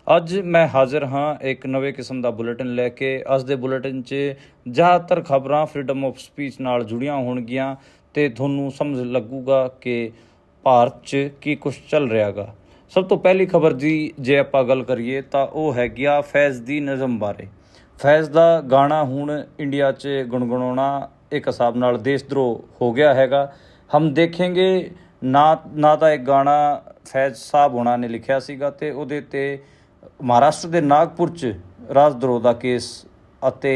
ਅੱਜ ਮੈਂ ਹਾਜ਼ਰ ਹਾਂ ਇੱਕ ਨਵੇਂ ਕਿਸਮ ਦਾ ਬੁਲੇਟਿਨ ਲੈ ਕੇ। ਅੱਜ ਦੇ ਬੁਲੇਟਿਨ 'ਚ ਜ਼ਿਆਦਾਤਰ ਖਬਰਾਂ ਫਰੀडम ਆਫ ਸਪੀਚ ਨਾਲ ਜੁੜੀਆਂ ਹੋਣਗੀਆਂ ਅਤੇ ਤੁਹਾਨੂੰ ਸਮਝ ਲੱਗੂਗਾ ਕਿ ਭਾਰਤ 'ਚ ਕੀ ਕੁਛ ਚੱਲ ਰਿਹਾ ਗਾ। ਸਭ ਤੋਂ ਪਹਿਲੀ ਖਬਰ ਦੀ ਜੇ ਆਪਾਂ ਗੱਲ ਕਰੀਏ ਤਾਂ ਉਹ ਹੈਗੀ ਆ ਫੈਜ਼ ਦੀ ਨਜ਼ਮ ਬਾਰੇ। ਫੈਜ਼ ਦਾ ਗਾਣਾ ਹੁਣ ਇੰਡੀਆ 'ਚ ਗੁਣਗੁਣਾਉਣਾ ਇੱਕ ਹਿਸਾਬ ਨਾਲ ਦੇਸ਼ ਧਰੋਹ ਹੋ ਗਿਆ ਹੈਗਾ। ਹਮ ਦੇਖेंगे ਨਾ ਤਾਂ ਇੱਕ ਗਾਣਾ ਫੈਜ਼ ਸਾਹਿਬ ਹੋਣਾ ਨੇ ਲਿਖਿਆ ਸੀਗਾ ਅਤੇ ਉਹਦੇ 'ਤੇ ਮਹਾਰਾਸ਼ਟਰ ਦੇ ਨਾਗਪੁਰ 'ਚ ਰਾਜ ਧਰੋਹ ਦਾ ਕੇਸ ਅਤੇ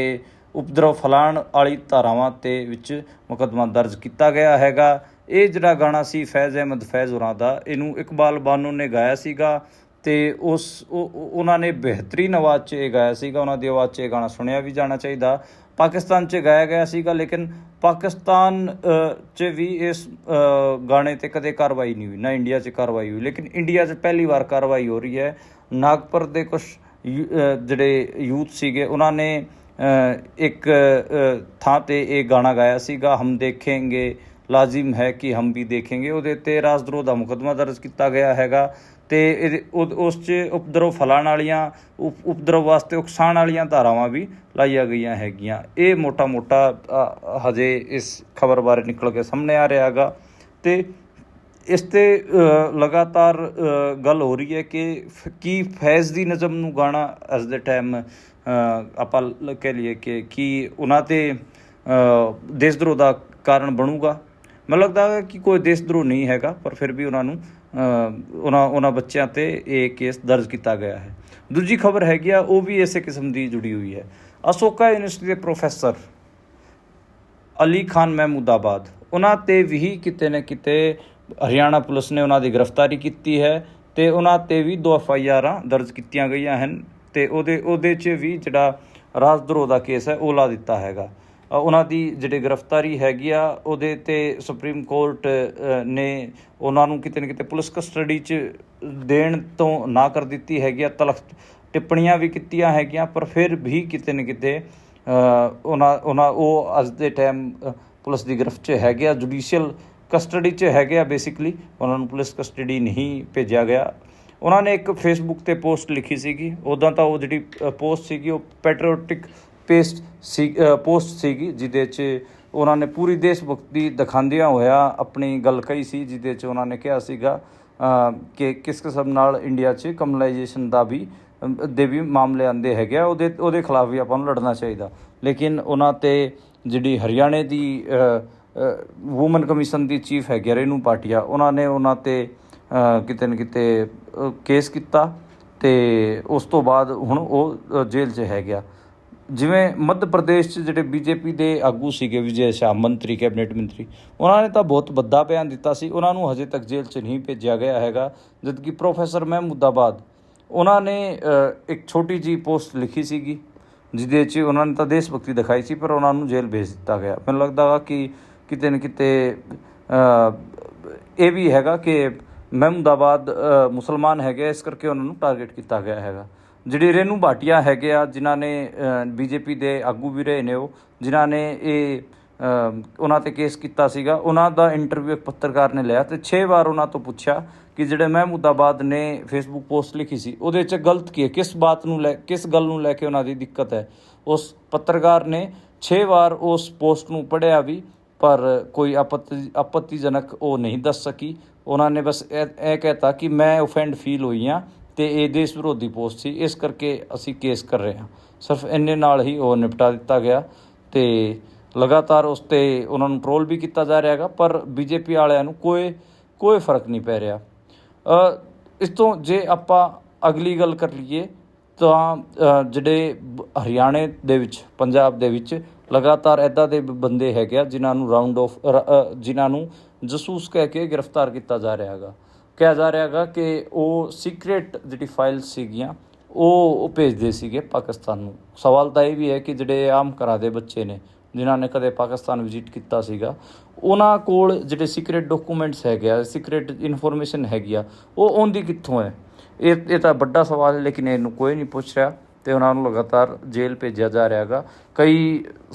ਉਪਦਰਵ ਫੈਲਾਉਣ ਵਾਲੀ ਧਾਰਾਵਾਂ 'ਤੇ ਵਿੱਚ ਮੁਕੱਦਮਾ ਦਰਜ ਕੀਤਾ ਗਿਆ ਹੈਗਾ। ਇਹ ਜਿਹੜਾ ਗਾਣਾ ਸੀ ਫੈਜ਼ ਅਹਿਮਦ ਫੈਜ਼ ਹੋਰਾਂ ਦਾ, ਇਹਨੂੰ ਇਕਬਾਲ ਬਾਨੋ ਨੇ ਗਾਇਆ ਸੀਗਾ ਅਤੇ ਉਹਨਾਂ ਨੇ ਬਿਹਤਰੀਨ ਆਵਾਜ਼ 'ਚ ਇਹ ਗਾਇਆ ਸੀਗਾ। ਉਹਨਾਂ ਦੀ ਆਵਾਜ਼ 'ਚ ਇਹ ਗਾਣਾ ਸੁਣਿਆ ਵੀ ਜਾਣਾ ਚਾਹੀਦਾ। ਪਾਕਿਸਤਾਨ 'ਚ ਗਾਇਆ ਗਿਆ ਸੀਗਾ, ਲੇਕਿਨ ਪਾਕਿਸਤਾਨ 'ਚ ਵੀ ਇਸ ਗਾਣੇ 'ਤੇ ਕਦੇ ਕਾਰਵਾਈ ਨਹੀਂ ਹੋਈ, ਨਾ ਇੰਡੀਆ 'ਚ ਕਾਰਵਾਈ ਹੋਈ। ਲੇਕਿਨ ਇੰਡੀਆ 'ਚ ਪਹਿਲੀ ਵਾਰ ਕਾਰਵਾਈ ਹੋ ਰਹੀ ਹੈ। ਨਾਗਪੁਰ ਦੇ ਕੁਛ ਜਿਹੜੇ ਯੂਥ ਸੀਗੇ ਉਹਨਾਂ ਨੇ ਇੱਕ ਥਾਂ 'ਤੇ ਇਹ ਗਾਣਾ ਗਾਇਆ ਸੀਗਾ, ਹਮ ਦੇਖेंगे ਲਾਜ਼ਿਮ ਹੈ ਕਿ ਹਮ ਵੀ ਦੇਖेंगे। ਉਹਦੇ 'ਤੇ ਰਾਜ ਧਰੋਹ ਦਾ ਮੁਕੱਦਮਾ ਦਰਜ ਕੀਤਾ ਗਿਆ ਹੈਗਾ ਅਤੇ ਉਸ 'ਚ ਉਪਦਰਵ ਫੈਲਾਉਣ ਵਾਲੀਆਂ ਉਪਦਰਵ ਵਾਸਤੇ ਉਕਸਾਉਣ ਵਾਲੀਆਂ ਧਾਰਾਵਾਂ ਵੀ ਲਾਈਆਂ ਗਈਆਂ ਹੈਗੀਆਂ। ਇਹ ਮੋਟਾ ਹਜੇ ਇਸ ਖਬਰ ਬਾਰੇ ਨਿਕਲ ਕੇ ਸਾਹਮਣੇ ਆ ਰਿਹਾ ਹੈਗਾ ਅਤੇ ਇਸ 'ਤੇ ਲਗਾਤਾਰ ਗੱਲ ਹੋ ਰਹੀ ਹੈ ਕਿ ਕੀ ਫੈਜ਼ ਦੀ ਨਜ਼ਮ ਨੂੰ ਗਾਣਾ ਅੱਜ ਦੇ ਟਾਈਮ ਆਪਾਂ ਕਹਿ ਲਈਏ ਕਿ ਕੀ ਉਹਨਾਂ 'ਤੇ ਦੇਸ਼ ਧਰੋਹ ਦਾ ਕਾਰਨ ਬਣੂਗਾ। ਮੈਨੂੰ ਲੱਗਦਾ ਹੈ ਕਿ ਕੋਈ ਦੇਸ਼ ਧਰੋਹ ਨਹੀਂ ਹੈਗਾ, ਪਰ ਫਿਰ ਵੀ ਉਹਨਾਂ ਨੂੰ ਉਹਨਾਂ ਬੱਚਿਆਂ 'ਤੇ ਇਹ ਕੇਸ ਦਰਜ ਕੀਤਾ ਗਿਆ ਹੈ। ਦੂਜੀ ਖਬਰ ਹੈਗੀ ਆ, ਉਹ ਵੀ ਇਸੇ ਕਿਸਮ ਦੀ ਜੁੜੀ ਹੋਈ ਹੈ। ਅਸ਼ੋਕਾ ਯੂਨੀਵਰਸਿਟੀ ਦੇ ਪ੍ਰੋਫੈਸਰ ਅਲੀ ਖਾਨ ਮਹਿਮੂਦਾਬਾਦ, ਉਹਨਾਂ 'ਤੇ ਵੀ ਕਿਤੇ ਨਾ ਕਿਤੇ ਹਰਿਆਣਾ ਪੁਲਿਸ ਨੇ ਉਹਨਾਂ ਦੀ ਗ੍ਰਿਫਤਾਰੀ ਕੀਤੀ ਹੈ ਅਤੇ ਉਹਨਾਂ 'ਤੇ ਵੀ 2 FIR ਦਰਜ ਕੀਤੀਆਂ ਗਈਆਂ ਹਨ ਅਤੇ ਉਹਦੇ 'ਚ ਵੀ ਜਿਹੜਾ ਰਾਜ ਧਰੋਹ ਦਾ ਕੇਸ ਹੈ ਉਹ ਲਾ ਦਿੱਤਾ ਹੈਗਾ। ਉਹਨਾਂ ਦੀ ਜਿਹੜੀ ਗ੍ਰਿਫਤਾਰੀ ਹੈਗੀ ਆ ਉਹਦੇ 'ਤੇ ਸੁਪਰੀਮ ਕੋਰਟ ਨੇ ਉਹਨਾਂ ਨੂੰ ਕਿਤੇ ਨਾ ਕਿਤੇ ਪੁਲਿਸ ਕਸਟਡੀ 'ਚ ਦੇਣ ਤੋਂ ਨਾ ਕਰ ਦਿੱਤੀ ਹੈਗੀ ਆ। ਤਲਖ ਟਿੱਪਣੀਆਂ ਵੀ ਕੀਤੀਆਂ ਹੈਗੀਆਂ, ਪਰ ਫਿਰ ਵੀ ਕਿਤੇ ਨਾ ਕਿਤੇ ਉਹ ਅੱਜ ਦੇ ਟਾਈਮ ਪੁਲਿਸ ਦੀ ਗ੍ਰਿਫਤ 'ਚ ਹੈਗੇ ਆ, ਜੁਡੀਸ਼ੀਅਲ ਕਸਟਡੀ 'ਚ ਹੈਗੇ ਆ। ਬੇਸਿਕਲੀ ਉਹਨਾਂ ਨੂੰ ਪੁਲਿਸ ਕਸਟਡੀ ਨਹੀਂ ਭੇਜਿਆ ਗਿਆ। ਉਹਨਾਂ ਨੇ ਇੱਕ ਫੇਸਬੁੱਕ 'ਤੇ ਪੋਸਟ ਲਿਖੀ ਸੀਗੀ। ਉੱਦਾਂ ਤਾਂ ਉਹ ਜਿਹੜੀ ਪੋਸਟ ਸੀਗੀ ਉਹ ਪੈਟਰੀਓਟਿਕ ਪੋਸਟ ਸੀਗੀ, ਜਿਹਦੇ 'ਚ ਉਹਨਾਂ ਨੇ ਪੂਰੀ ਦੇਸ਼ ਭਗਤੀ ਦਿਖਾਉਂਦਿਆਂ ਹੋਇਆ ਆਪਣੀ ਗੱਲ ਕਹੀ ਸੀ, ਜਿਹਦੇ 'ਚ ਉਹਨਾਂ ਨੇ ਕਿਹਾ ਸੀਗਾ ਕਿ ਕਿਸ ਕਿਸਮ ਨਾਲ ਇੰਡੀਆ 'ਚ ਕਮਿਊਨਲਾਈਜੇਸ਼ਨ ਦੇ ਵੀ ਮਾਮਲੇ ਆਉਂਦੇ ਹੈਗੇ ਆ, ਉਹਦੇ ਖਿਲਾਫ ਵੀ ਆਪਾਂ ਨੂੰ ਲੜਨਾ ਚਾਹੀਦਾ। ਲੇਕਿਨ ਉਹਨਾਂ 'ਤੇ ਜਿਹੜੀ ਹਰਿਆਣੇ ਦੀ ਵੂਮਨ ਕਮਿਸ਼ਨ ਦੀ ਚੀਫ ਹੈਗੀ ਰੇਨੂ ਭਾਟੀਆ, ਉਹਨਾਂ ਨੇ ਉਹਨਾਂ 'ਤੇ ਕਿਤੇ ਨਾ ਕਿਤੇ ਕੇਸ ਕੀਤਾ ਅਤੇ ਉਸ ਤੋਂ ਬਾਅਦ ਹੁਣ ਉਹ ਜੇਲ੍ਹ 'ਚ ਹੈਗਾ। ਜਿਵੇਂ ਮੱਧ ਪ੍ਰਦੇਸ਼ 'ਚ ਜਿਹੜੇ BJP ਦੇ ਆਗੂ ਸੀਗੇ, ਵਿਜੇ ਸ਼ਾਹ ਮੰਤਰੀ, ਕੈਬਨਿਟ ਮੰਤਰੀ, ਉਹਨਾਂ ਨੇ ਤਾਂ ਬਹੁਤ ਵੱਡਾ ਬਿਆਨ ਦਿੱਤਾ ਸੀ। ਉਹਨਾਂ ਨੂੰ ਹਜੇ ਤੱਕ ਜੇਲ੍ਹ 'ਚ ਨਹੀਂ ਭੇਜਿਆ ਗਿਆ ਹੈਗਾ। ਜਦਕਿ ਪ੍ਰੋਫੈਸਰ ਮਹਿਮੂਦਾਬਾਦ, ਉਹਨਾਂ ਨੇ ਇੱਕ ਛੋਟੀ ਜਿਹੀ ਪੋਸਟ ਲਿਖੀ ਸੀਗੀ, ਜਿਹਦੇ 'ਚ ਉਹਨਾਂ ਨੇ ਤਾਂ ਦੇਸ਼ ਭਗਤੀ ਦਿਖਾਈ ਸੀ, ਪਰ ਉਹਨਾਂ ਨੂੰ ਜੇਲ੍ਹ ਭੇਜ ਦਿੱਤਾ ਗਿਆ। ਮੈਨੂੰ ਲੱਗਦਾ ਕਿ ਕਿਤੇ ਨਾ ਕਿਤੇ ਇਹ ਵੀ ਹੈਗਾ ਕਿ ਮਹਿਮੂਦਾਬਾਦ ਮੁਸਲਮਾਨ ਹੈਗੇ, ਇਸ ਕਰਕੇ ਉਹਨਾਂ ਨੂੰ ਟਾਰਗੇਟ ਕੀਤਾ ਗਿਆ ਹੈਗਾ। ਜਿਹੜੇ ਰੇਨੂ ਭਾਟੀਆ ਹੈਗੇ ਆ, ਜਿਨ੍ਹਾਂ ਨੇ BJP ਦੇ ਆਗੂ ਵੀ ਰਹੇ ਨੇ, ਉਹ ਜਿਨ੍ਹਾਂ ਨੇ ਇਹ ਉਹਨਾਂ 'ਤੇ ਕੇਸ ਕੀਤਾ ਸੀਗਾ, ਉਹਨਾਂ ਦਾ ਇੰਟਰਵਿਊ ਇੱਕ ਪੱਤਰਕਾਰ ਨੇ ਲਿਆ ਅਤੇ 6 ਵਾਰ ਉਹਨਾਂ ਤੋਂ ਪੁੱਛਿਆ ਕਿ ਜਿਹੜੇ ਮਹਿਮੂਦਾਬਾਦ ਨੇ ਫੇਸਬੁੱਕ ਪੋਸਟ ਲਿਖੀ ਸੀ ਉਹਦੇ 'ਚ ਗਲਤ ਕੀ ਹੈ, ਕਿਸ ਗੱਲ ਨੂੰ ਲੈ ਕੇ ਉਹਨਾਂ ਦੀ ਦਿੱਕਤ ਹੈ। ਉਸ ਪੱਤਰਕਾਰ ਨੇ 6 ਵਾਰ ਉਸ ਪੋਸਟ ਨੂੰ ਪੜ੍ਹਿਆ ਵੀ, ਪਰ ਕੋਈ ਆਪੱਤੀਜਨਕ ਉਹ ਨਹੀਂ ਦੱਸ ਸਕੀ। ਉਹਨਾਂ ਨੇ ਬਸ ਇਹ ਕਹਿਤਾ ਕਿ ਮੈਂ ਓਫੈਂਡ ਫੀਲ ਹੋਈ ਹਾਂ ਅਤੇ ਇਹ ਦੇਸ਼ ਵਿਰੋਧੀ ਪੋਸਟ ਸੀ, ਇਸ ਕਰਕੇ ਅਸੀਂ ਕੇਸ ਕਰ ਰਹੇ ਹਾਂ। ਸਿਰਫ ਇੰਨੇ ਨਾਲ ਹੀ ਉਹ ਨਿਪਟਾ ਦਿੱਤਾ ਗਿਆ ਅਤੇ ਲਗਾਤਾਰ ਉਸ 'ਤੇ ਉਹਨਾਂ ਨੂੰ ਟਰੋਲ ਵੀ ਕੀਤਾ ਜਾ ਰਿਹਾ ਹੈਗਾ, ਪਰ BJP ਵਾਲਿਆਂ ਨੂੰ ਕੋਈ ਫਰਕ ਨਹੀਂ ਪੈ ਰਿਹਾ। ਇਸ ਤੋਂ ਜੇ ਆਪਾਂ ਅਗਲੀ ਗੱਲ ਕਰ ਲਈਏ ਤਾਂ ਜਿਹੜੇ ਹਰਿਆਣੇ ਦੇ ਵਿੱਚ, ਪੰਜਾਬ ਦੇ ਵਿੱਚ ਲਗਾਤਾਰ ਇੱਦਾਂ ਦੇ ਬੰਦੇ ਹੈਗੇ ਆ ਜਿਨ੍ਹਾਂ ਨੂੰ ਜਸੂਸ ਕਹਿ ਕੇ ਗ੍ਰਿਫਤਾਰ ਕੀਤਾ ਜਾ ਰਿਹਾ ਹੈਗਾ। ਕਿਹਾ ਜਾ ਰਿਹਾ ਹੈਗਾ ਕਿ ਉਹ ਸੀਕਰੇਟ ਜਿਹੜੀ ਫਾਈਲਸ ਸੀਗੀਆਂ ਉਹ ਭੇਜਦੇ ਸੀਗੇ ਪਾਕਿਸਤਾਨ ਨੂੰ। ਸਵਾਲ ਤਾਂ ਇਹ ਵੀ ਹੈ ਕਿ ਜਿਹੜੇ ਆਮ ਘਰਾਂ ਦੇ ਬੱਚੇ ਨੇ, ਜਿਨ੍ਹਾਂ ਨੇ ਕਦੇ ਪਾਕਿਸਤਾਨ ਵਿਜ਼ਿਟ ਕੀਤਾ ਸੀਗਾ, ਉਹਨਾਂ ਕੋਲ ਜਿਹੜੇ ਸੀਕਰੇਟ ਡਾਕੂਮੈਂਟਸ ਹੈਗੇ ਆ, ਸੀਕਰੇਟ ਇਨਫੋਰਮੇਸ਼ਨ ਹੈਗੀ ਆ, ਉਹ ਆਉਂਦੀ ਕਿੱਥੋਂ ਹੈ? ਇਹ ਤਾਂ ਵੱਡਾ ਸਵਾਲ ਹੈ, ਲੇਕਿਨ ਇਹਨੂੰ ਕੋਈ ਨਹੀਂ ਪੁੱਛ ਰਿਹਾ ਅਤੇ ਉਹਨਾਂ ਨੂੰ ਲਗਾਤਾਰ ਜੇਲ੍ਹ ਭੇਜਿਆ ਜਾ ਰਿਹਾ ਹੈਗਾ। ਕਈ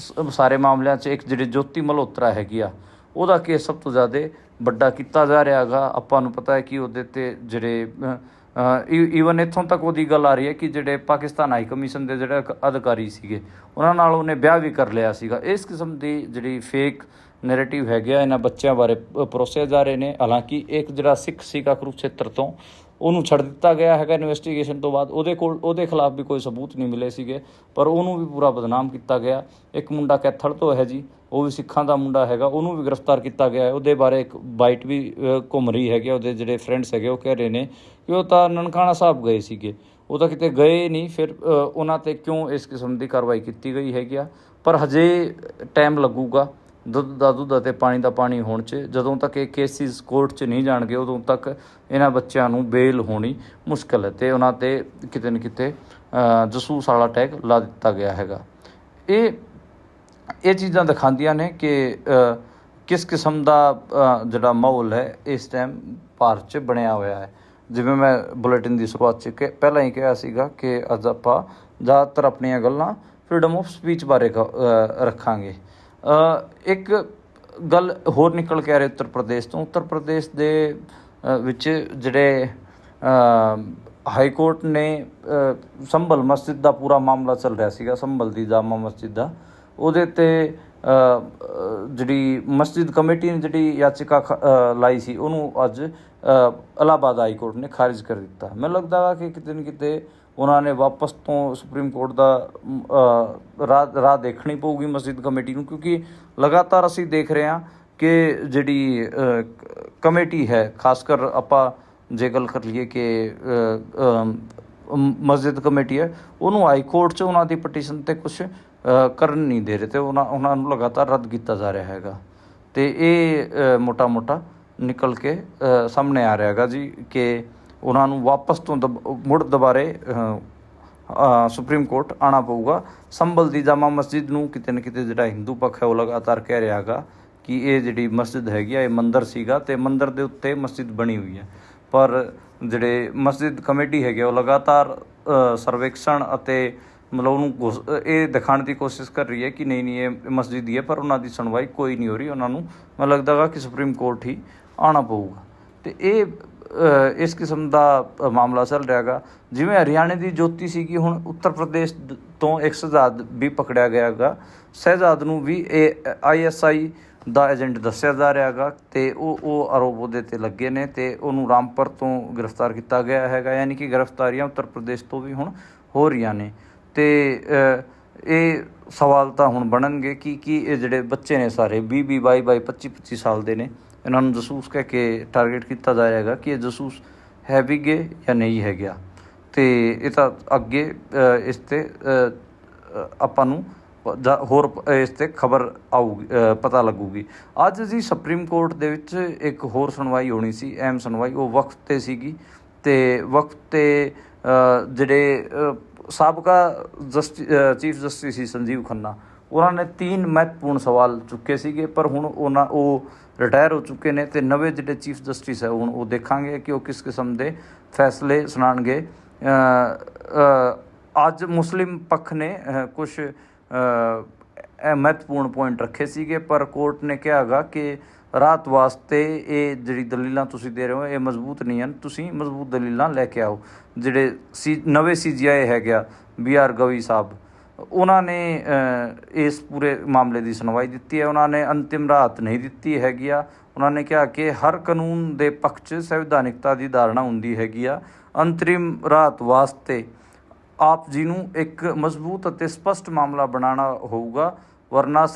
ਸਾਰੇ ਮਾਮਲਿਆਂ 'ਚ ਇੱਕ ਜਿਹੜੇ ਜੋਤੀ ਮਲਹੋਤਰਾ ਹੈਗੀ ਆ, ਉਹਦਾ ਕੇਸ ਸਭ ਤੋਂ ਜ਼ਿਆਦਾ ਵੱਡਾ ਕੀਤਾ ਜਾ ਰਿਹਾ ਹੈਗਾ। ਆਪਾਂ ਨੂੰ ਪਤਾ ਹੈ ਕਿ ਉਹਦੇ 'ਤੇ ਜਿਹੜੇ ਈਵਨ ਇੱਥੋਂ ਤੱਕ ਉਹਦੀ ਗੱਲ ਆ ਰਹੀ ਹੈ ਕਿ ਜਿਹੜੇ ਪਾਕਿਸਤਾਨ ਹਾਈ ਕਮਿਸ਼ਨ ਦੇ ਜਿਹੜੇ ਅਧਿਕਾਰੀ ਸੀਗੇ ਉਹਨਾਂ ਨਾਲ ਉਹਨੇ ਵਿਆਹ ਵੀ ਕਰ ਲਿਆ ਸੀਗਾ। ਇਸ ਕਿਸਮ ਦੀ ਜਿਹੜੀ ਫੇਕ ਨੈਰੇਟਿਵ ਹੈਗੇ ਆ ਇਹਨਾਂ ਬੱਚਿਆਂ ਬਾਰੇ ਪਰੋਸੇ ਜਾ ਰਹੇ ਨੇ। ਹਾਲਾਂਕਿ ਇੱਕ ਜਿਹੜਾ ਸਿੱਖ ਸੀਗਾ ਕੁਰੂਕਸ਼ੇਤਰ ਤੋਂ, ਉਹਨੂੰ ਛੱਡ ਦਿੱਤਾ ਗਿਆ ਹੈਗਾ ਇਨਵੈਸਟੀਗੇਸ਼ਨ ਤੋਂ ਬਾਅਦ। ਉਹਦੇ ਖਿਲਾਫ ਵੀ ਕੋਈ ਸਬੂਤ ਨਹੀਂ ਮਿਲੇ ਸੀਗੇ, ਪਰ ਉਹਨੂੰ ਵੀ ਪੂਰਾ ਬਦਨਾਮ ਕੀਤਾ ਗਿਆ। ਇੱਕ ਮੁੰਡਾ ਕੈਥਲ ਤੋਂ ਹੈ ਜੀ, ਉਹ ਵੀ ਸਿੱਖਾਂ ਦਾ ਮੁੰਡਾ ਹੈਗਾ, ਉਹਨੂੰ ਵੀ ਗ੍ਰਿਫਤਾਰ ਕੀਤਾ ਗਿਆ ਹੈ। ਉਹਦੇ ਬਾਰੇ ਇੱਕ ਬਾਈਟ ਵੀ ਘੁੰਮ ਰਹੀ ਹੈਗੀ। ਉਹਦੇ ਜਿਹੜੇ ਫਰੈਂਡਸ ਹੈਗੇ ਉਹ ਕਹਿ ਰਹੇ ਨੇ ਕਿ ਉਹ ਤਾਂ ਨਨਕਾਣਾ ਸਾਹਿਬ ਗਏ ਸੀਗੇ, ਉਹ ਤਾਂ ਕਿਤੇ ਗਏ ਨਹੀਂ। ਫਿਰ ਉਹਨਾਂ 'ਤੇ ਕਿਉਂ ਇਸ ਕਿਸਮ ਦੀ ਕਾਰਵਾਈ ਕੀਤੀ ਗਈ ਹੈਗੀ ਆ। ਪਰ ਹਜੇ ਟਾਈਮ ਲੱਗੂਗਾ ਦੁੱਧ ਦਾ ਦੁੱਧ ਅਤੇ ਪਾਣੀ ਦਾ ਪਾਣੀ ਹੋਣ 'ਚ। ਜਦੋਂ ਤੱਕ ਇਹ ਕੇਸਿਸ ਕੋਰਟ 'ਚ ਨਹੀਂ ਜਾਣਗੇ ਉਦੋਂ ਤੱਕ ਇਹਨਾਂ ਬੱਚਿਆਂ ਨੂੰ ਬੇਲ ਹੋਣੀ ਮੁਸ਼ਕਿਲ ਹੈ, ਅਤੇ ਉਹਨਾਂ 'ਤੇ ਕਿਤੇ ਨਾ ਕਿਤੇ ਜਸੂਸ ਵਾਲਾ ਟੈਗ ਲਾ ਦਿੱਤਾ ਗਿਆ ਹੈਗਾ। ਇਹ ਚੀਜ਼ਾਂ ਦਿਖਾਉਂਦੀਆਂ ਨੇ ਕਿ ਕਿਸ ਕਿਸਮ ਦਾ ਜਿਹੜਾ ਮਾਹੌਲ ਹੈ ਇਸ ਟਾਈਮ ਭਾਰਤ 'ਚ ਬਣਿਆ ਹੋਇਆ ਹੈ। ਜਿਵੇਂ ਮੈਂ ਬੁਲੇਟਿਨ ਦੀ ਸ਼ੁਰੂਆਤ 'ਚ ਪਹਿਲਾਂ ਹੀ ਕਿਹਾ ਸੀਗਾ ਕਿ ਅੱਜ ਆਪਾਂ ਜ਼ਿਆਦਾਤਰ ਆਪਣੀਆਂ ਗੱਲਾਂ ਫਰੀਡਮ ਆਫ ਸਪੀਚ ਬਾਰੇ ਰੱਖਾਂਗੇ। ਇੱਕ ਗੱਲ ਹੋਰ ਨਿਕਲ ਕੇ ਆ ਰਹੀ ਉੱਤਰ ਪ੍ਰਦੇਸ਼ ਤੋਂ। ਉੱਤਰ ਪ੍ਰਦੇਸ਼ ਦੇ ਵਿੱਚ ਜਿਹੜੇ ਹਾਈ ਕੋਰਟ ਨੇ ਸੰਭਲ ਮਸਜਿਦ ਦਾ ਪੂਰਾ ਮਾਮਲਾ ਚੱਲ ਰਿਹਾ ਸੀਗਾ, ਸੰਭਲ ਦੀ ਜਾਮਾ ਮਸਜਿਦ ਦਾ, ਉਹਦੇ 'ਤੇ ਜਿਹੜੀ ਮਸਜਿਦ ਕਮੇਟੀ ਨੇ ਜਿਹੜੀ ਯਾਚਿਕਾ ਲਾਈ ਸੀ ਉਹਨੂੰ ਅੱਜ ਇਲਾਹਾਬਾਦ ਹਾਈ ਕੋਰਟ ਨੇ ਖਾਰਿਜ ਕਰ ਦਿੱਤਾ। ਮੈਨੂੰ ਲੱਗਦਾ ਵਾ ਕਿ ਕਿਤੇ ਨਾ ਕਿਤੇ ਉਹਨਾਂ ਨੇ ਵਾਪਸ ਤੋਂ ਸੁਪਰੀਮ ਕੋਰਟ ਦਾ ਰਾਹ ਦੇਖਣੀ ਪਊਗੀ ਮਸਜਿਦ ਕਮੇਟੀ ਨੂੰ, ਕਿਉਂਕਿ ਲਗਾਤਾਰ ਅਸੀਂ ਦੇਖ ਰਹੇ ਹਾਂ ਕਿ ਜਿਹੜੀ ਕਮੇਟੀ ਹੈ, ਖਾਸ ਕਰ ਆਪਾਂ ਜੇ ਗੱਲ ਕਰ ਲਈਏ ਕਿ ਮਸਜਿਦ ਕਮੇਟੀ ਹੈ, ਉਹਨੂੰ ਹਾਈ ਕੋਰਟ 'ਚ ਉਹਨਾਂ ਦੀ ਪਟੀਸ਼ਨ 'ਤੇ ਕੁਛ ਕਰਨ ਨਹੀਂ ਦੇ ਰਹੇ, ਅਤੇ ਉਹਨਾਂ ਨੂੰ ਲਗਾਤਾਰ ਰੱਦ ਕੀਤਾ ਜਾ ਰਿਹਾ ਹੈਗਾ। ਅਤੇ ਇਹ ਮੋਟਾ ਨਿਕਲ ਕੇ ਸਾਹਮਣੇ ਆ ਰਿਹਾ ਹੈਗਾ ਜੀ ਕਿ ਉਹਨਾਂ ਨੂੰ ਵਾਪਸ ਤੋਂ ਮੁੜ ਦੁਬਾਰੇ ਸੁਪਰੀਮ ਕੋਰਟ ਆਉਣਾ ਪਊਗਾ। ਸੰਭਲ ਦੀ ਜਾਮਾ ਮਸਜਿਦ ਨੂੰ ਕਿਤੇ ਨਾ ਕਿਤੇ ਜਿਹੜਾ ਹਿੰਦੂ ਪੱਖ ਹੈ ਉਹ ਲਗਾਤਾਰ ਕਹਿ ਰਿਹਾ ਹੈਗਾ ਕਿ ਇਹ ਜਿਹੜੀ ਮਸਜਿਦ ਹੈਗੀ ਆ ਇਹ ਮੰਦਰ ਸੀਗਾ, ਅਤੇ ਮੰਦਰ ਦੇ ਉੱਤੇ ਮਸਜਿਦ ਬਣੀ ਹੋਈ ਹੈ। ਪਰ ਜਿਹੜੇ ਮਸਜਿਦ ਕਮੇਟੀ ਹੈਗੀ ਉਹ ਲਗਾਤਾਰ ਸਰਵੇਖਣ ਅਤੇ ਮਤਲਬ ਉਹਨੂੰ ਇਹ ਦਿਖਾਉਣ ਦੀ ਕੋਸ਼ਿਸ਼ ਕਰ ਰਹੀ ਹੈ ਕਿ ਨਹੀਂ ਇਹ ਮਸਜਿਦ ਹੀ ਹੈ, ਪਰ ਉਹਨਾਂ ਦੀ ਸੁਣਵਾਈ ਕੋਈ ਨਹੀਂ ਹੋ ਰਹੀ। ਉਹਨਾਂ ਨੂੰ ਮੈਨੂੰ ਲੱਗਦਾ ਗਾ ਕਿ ਸੁਪਰੀਮ ਕੋਰਟ ਹੀ ਆਉਣਾ ਪਊਗਾ। ਅਤੇ ਇਹ ਇਸ ਕਿਸਮ ਦਾ ਮਾਮਲਾ ਚੱਲ ਰਿਹਾ ਹੈਗਾ। ਜਿਵੇਂ ਹਰਿਆਣੇ ਦੀ ਜੋਤੀ ਸੀਗੀ, ਹੁਣ ਉੱਤਰ ਪ੍ਰਦੇਸ਼ ਤੋਂ ਇੱਕ ਸ਼ਹਿਜ਼ਾਦ ਵੀ ਪਕੜਿਆ ਗਿਆ ਹੈਗਾ। ਸ਼ਹਿਜ਼ਾਦ ਨੂੰ ਵੀ ਇਹ ISI ਦਾ ਏਜੰਟ ਦੱਸਿਆ ਜਾ ਰਿਹਾ ਹੈਗਾ, ਅਤੇ ਉਹ ਆਰੋਪ ਉਹਦੇ 'ਤੇ ਲੱਗੇ ਨੇ, ਅਤੇ ਉਹਨੂੰ ਰਾਮਪੁਰ ਤੋਂ ਗ੍ਰਿਫਤਾਰ ਕੀਤਾ ਗਿਆ ਹੈਗਾ। ਯਾਨੀ ਕਿ ਗ੍ਰਿਫਤਾਰੀਆਂ ਉੱਤਰ ਪ੍ਰਦੇਸ਼ ਤੋਂ ਵੀ ਹੁਣ ਹੋ ਰਹੀਆਂ ਨੇ। ਅਤੇ ਇਹ ਸਵਾਲ ਤਾਂ ਹੁਣ ਬਣਨਗੇ ਕਿ ਇਹ ਜਿਹੜੇ ਬੱਚੇ ਨੇ ਸਾਰੇ 20 22 25 ਸਾਲ ਦੇ ਨੇ, ਇਹਨਾਂ ਨੂੰ ਜਸੂਸ ਕਹਿ ਕੇ ਟਾਰਗੇਟ ਕੀਤਾ ਜਾ ਰਿਹਾ ਹੈਗਾ ਕਿ ਇਹ ਜਸੂਸ ਹੈ ਵੀ ਗੇ ਜਾਂ ਨਹੀਂ ਹੈਗਾ। ਅਤੇ ਇਹ ਤਾਂ ਅੱਗੇ ਇਸ 'ਤੇ ਆਪਾਂ ਨੂੰ ਹੋਰ ਇਸ 'ਤੇ ਖਬਰ ਆਊਗੀ, ਪਤਾ ਲੱਗੂਗੀ। ਅੱਜ ਜੀ ਸੁਪਰੀਮ ਕੋਰਟ ਦੇ ਵਿੱਚ ਇੱਕ ਹੋਰ ਸੁਣਵਾਈ ਹੋਣੀ ਸੀ, ਅਹਿਮ ਸੁਣਵਾਈ, ਉਹ ਵਕਫ 'ਤੇ ਸੀਗੀ। ਅਤੇ ਵਕਫ 'ਤੇ ਜਿਹੜੇ ਸਾਬਕਾ ਚੀਫ ਜਸਟਿਸ ਸੀ ਸੰਜੀਵ ਖੰਨਾ, ਉਹਨਾਂ ਨੇ 3 ਮਹੱਤਵਪੂਰਨ ਸਵਾਲ ਚੁੱਕੇ ਸੀਗੇ, ਪਰ ਹੁਣ ਉਹ ਰਿਟਾਇਰ ਹੋ ਚੁੱਕੇ ਨੇ, ਅਤੇ ਨਵੇਂ ਜਿਹੜੇ ਚੀਫ ਜਸਟਿਸ ਹੈ ਹੁਣ ਉਹ ਦੇਖਾਂਗੇ ਕਿ ਉਹ ਕਿਸ ਕਿਸਮ ਦੇ ਫੈਸਲੇ ਸੁਣਾਉਣਗੇ। ਅੱਜ ਮੁਸਲਿਮ ਪੱਖ ਨੇ ਕੁਛ ਮਹੱਤਵਪੂਰਨ ਪੁਆਇੰਟ ਰੱਖੇ ਸੀਗੇ, ਪਰ ਕੋਰਟ ਨੇ ਕਿਹਾ ਹੈਗਾ ਕਿ ਰਾਹਤ ਵਾਸਤੇ ਇਹ ਜਿਹੜੀ ਦਲੀਲਾਂ ਤੁਸੀਂ ਦੇ ਰਹੇ ਹੋ ਇਹ ਮਜ਼ਬੂਤ ਨਹੀਂ ਹਨ, ਤੁਸੀਂ ਮਜ਼ਬੂਤ ਦਲੀਲਾਂ ਲੈ ਕੇ ਆਓ। ਜਿਹੜੇ ਨਵੇਂ CGI ਹੈਗੇ ਆ BR ਗਵਈ ਸਾਹਿਬ, ਉਹਨਾਂ ਨੇ ਇਸ ਪੂਰੇ ਮਾਮਲੇ ਦੀ ਸੁਣਵਾਈ ਦਿੱਤੀ ਹੈ। ਉਹਨਾਂ ਨੇ ਅੰਤਿਮ ਰਾਹਤ ਨਹੀਂ ਦਿੱਤੀ ਹੈਗੀ ਆ। ਉਹਨਾਂ ਨੇ ਕਿਹਾ ਕਿ ਹਰ ਕਾਨੂੰਨ ਦੇ ਪੱਖ 'ਚ ਸੰਵਿਧਾਨਿਕਤਾ ਦੀ ਧਾਰਨਾ ਹੁੰਦੀ ਹੈਗੀ ਆ। ਅੰਤਰਿਮ ਰਾਹਤ ਵਾਸਤੇ ਆਪ ਜੀ ਨੂੰ ਇੱਕ ਮਜ਼ਬੂਤ ਅਤੇ ਸਪਸ਼ਟ ਮਾਮਲਾ ਬਣਾਉਣਾ ਹੋਊਗਾ, ਵਰਨਾ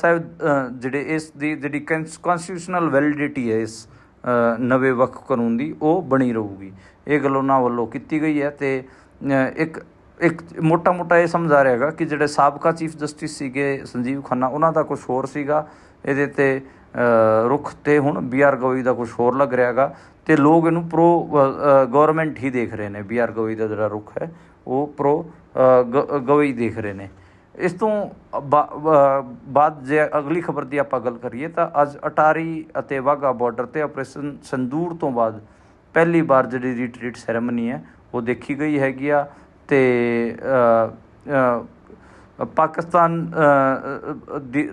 ਜਿਹੜੇ ਇਸ ਦੀ ਜਿਹੜੀ ਕਨਸਟੀਟਿਊਸ਼ਨਲ ਵੈਲਿਡਿਟੀ ਹੈ ਇਸ ਨਵੇਂ ਵਕਫ ਕਾਨੂੰਨ ਦੀ ਉਹ ਬਣੀ ਰਹੂਗੀ। ਇਹ ਗੱਲ ਉਹਨਾਂ ਵੱਲੋਂ ਕੀਤੀ ਗਈ ਹੈ। ਅਤੇ ਇੱਕ ਮੋਟਾ ਇਹ ਸਮਝਾ ਰਿਹਾ ਹੈਗਾ ਕਿ ਜਿਹੜੇ ਸਾਬਕਾ ਚੀਫ ਜਸਟਿਸ ਸੀਗੇ ਸੰਜੀਵ ਖੰਨਾ, ਉਹਨਾਂ ਦਾ ਕੁਛ ਹੋਰ ਸੀਗਾ ਇਹਦੇ 'ਤੇ ਰੁਖ, ਅਤੇ ਹੁਣ BR ਗਵਈ ਦਾ ਕੁਛ ਹੋਰ ਲੱਗ ਰਿਹਾ ਹੈਗਾ, ਅਤੇ ਲੋਕ ਇਹਨੂੰ ਗੌਰਮੈਂਟ ਹੀ ਦੇਖ ਰਹੇ ਨੇ। BR ਗਵਈ ਦਾ ਜਿਹੜਾ ਰੁਖ ਹੈ ਉਹ ਗਵਈ ਦੇਖ ਰਹੇ ਨੇ। ਇਸ ਤੋਂ ਬਾਅਦ ਜੇ ਅਗਲੀ ਖਬਰ ਦੀ ਆਪਾਂ ਗੱਲ ਕਰੀਏ ਤਾਂ ਅੱਜ ਅਟਾਰੀ ਅਤੇ ਵਾਹਗਾ ਬਾਰਡਰ 'ਤੇ ਆਪਰੇਸ਼ਨ ਸੰਦੂਰ ਤੋਂ ਬਾਅਦ ਪਹਿਲੀ ਵਾਰ ਜਿਹੜੀ ਰੀਟਰੀਟ ਸੈਰੇਮਨੀ ਹੈ ਉਹ ਦੇਖੀ ਗਈ ਹੈਗੀ ਆ। ਅਤੇ ਪਾਕਿਸਤਾਨ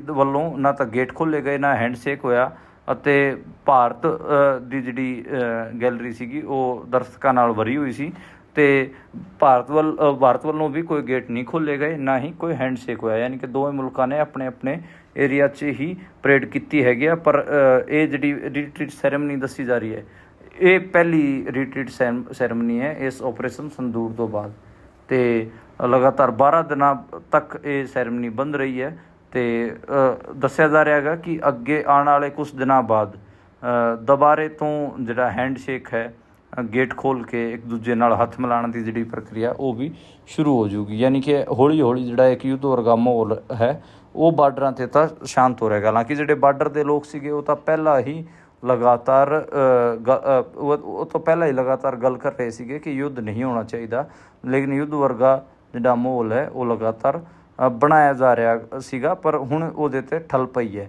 ਵੱਲੋਂ ਨਾ ਤਾਂ ਗੇਟ ਖੋਲ੍ਹੇ ਗਏ, ਨਾ ਹੈਂਡਸ਼ੇਕ ਹੋਇਆ, ਅਤੇ ਭਾਰਤ ਦੀ ਜਿਹੜੀ ਗੈਲਰੀ ਸੀਗੀ ਉਹ ਦਰਸ਼ਕਾਂ ਨਾਲ ਭਰੀ ਹੋਈ ਸੀ। ਤੇ ਭਾਰਤ ਵੱਲੋਂ ਵੀ ਕੋਈ ਗੇਟ ਨਹੀਂ ਖੋਲ੍ਹੇ ਗਏ, ਨਾ ਹੀ ਕੋਈ ਹੈਂਡਸ਼ੇਕ ਹੋਇਆ, ਯਾਨੀ ਕਿ ਦੋਵੇਂ ਮੁਲਕਾਂ ਨੇ ਆਪਣੇ ਆਪਣੇ ਏਰੀਆ 'ਚ ਹੀ ਪਰੇਡ ਕੀਤੀ ਹੈਗੀ ਆ। ਪਰ ਇਹ ਜਿਹੜੀ ਰੀਟਰੀਟ ਸੈਰੇਮਨੀ ਦੱਸੀ ਜਾ ਰਹੀ ਹੈ, ਇਹ ਪਹਿਲੀ ਰੀਟਰੀਟ ਸੈਰੇਮਨੀ ਹੈ ਇਸ ਆਪਰੇਸ਼ਨ ਸੰਦੂਰ ਤੋਂ ਬਾਅਦ, ਤੇ ਲਗਾਤਾਰ 12 ਦਿਨਾਂ ਤੱਕ ਇਹ ਸੈਰੇਮਨੀ ਬੰਦ ਰਹੀ ਹੈ। ਤੇ ਦੱਸਿਆ ਜਾ ਰਿਹਾ ਹੈਗਾ ਕਿ ਅੱਗੇ ਆਉਣ ਵਾਲੇ ਕੁਛ ਦਿਨਾਂ ਬਾਅਦ ਦੁਬਾਰੇ ਤੋਂ ਜਿਹੜਾ ਹੈਂਡਸ਼ੇਕ ਹੈ, ਗੇਟ ਖੋਲ੍ਹ ਕੇ ਇੱਕ ਦੂਜੇ ਨਾਲ ਹੱਥ ਮਿਲਾਉਣ ਦੀ ਜਿਹੜੀ ਪ੍ਰਕਿਰਿਆ ਉਹ ਵੀ ਸ਼ੁਰੂ ਹੋ ਜਾਊਗੀ। ਯਾਨੀ ਕਿ ਹੌਲੀ ਹੌਲੀ ਜਿਹੜਾ ਇੱਕ ਯੁੱਧ ਵਰਗਾ ਮਾਹੌਲ ਹੈ ਉਹ ਬਾਰਡਰਾਂ 'ਤੇ ਤਾਂ ਸ਼ਾਂਤ ਹੋ ਰਿਹਾ। ਹਾਲਾਂਕਿ ਜਿਹੜੇ ਬਾਰਡਰ ਦੇ ਲੋਕ ਸੀਗੇ ਉਹ ਤਾਂ ਪਹਿਲਾਂ ਹੀ ਲਗਾਤਾਰ ਉਹ ਤੋਂ ਪਹਿਲਾਂ ਹੀ ਲਗਾਤਾਰ ਗੱਲ ਕਰ ਰਹੇ ਸੀਗੇ ਕਿ ਯੁੱਧ ਨਹੀਂ ਹੋਣਾ ਚਾਹੀਦਾ, ਲੇਕਿਨ ਯੁੱਧ ਵਰਗਾ ਜਿਹੜਾ ਮਾਹੌਲ ਹੈ ਉਹ ਲਗਾਤਾਰ ਬਣਾਇਆ ਜਾ ਰਿਹਾ ਸੀਗਾ, ਪਰ ਹੁਣ ਉਹਦੇ 'ਤੇ ਠੱਲ ਪਈ ਹੈ।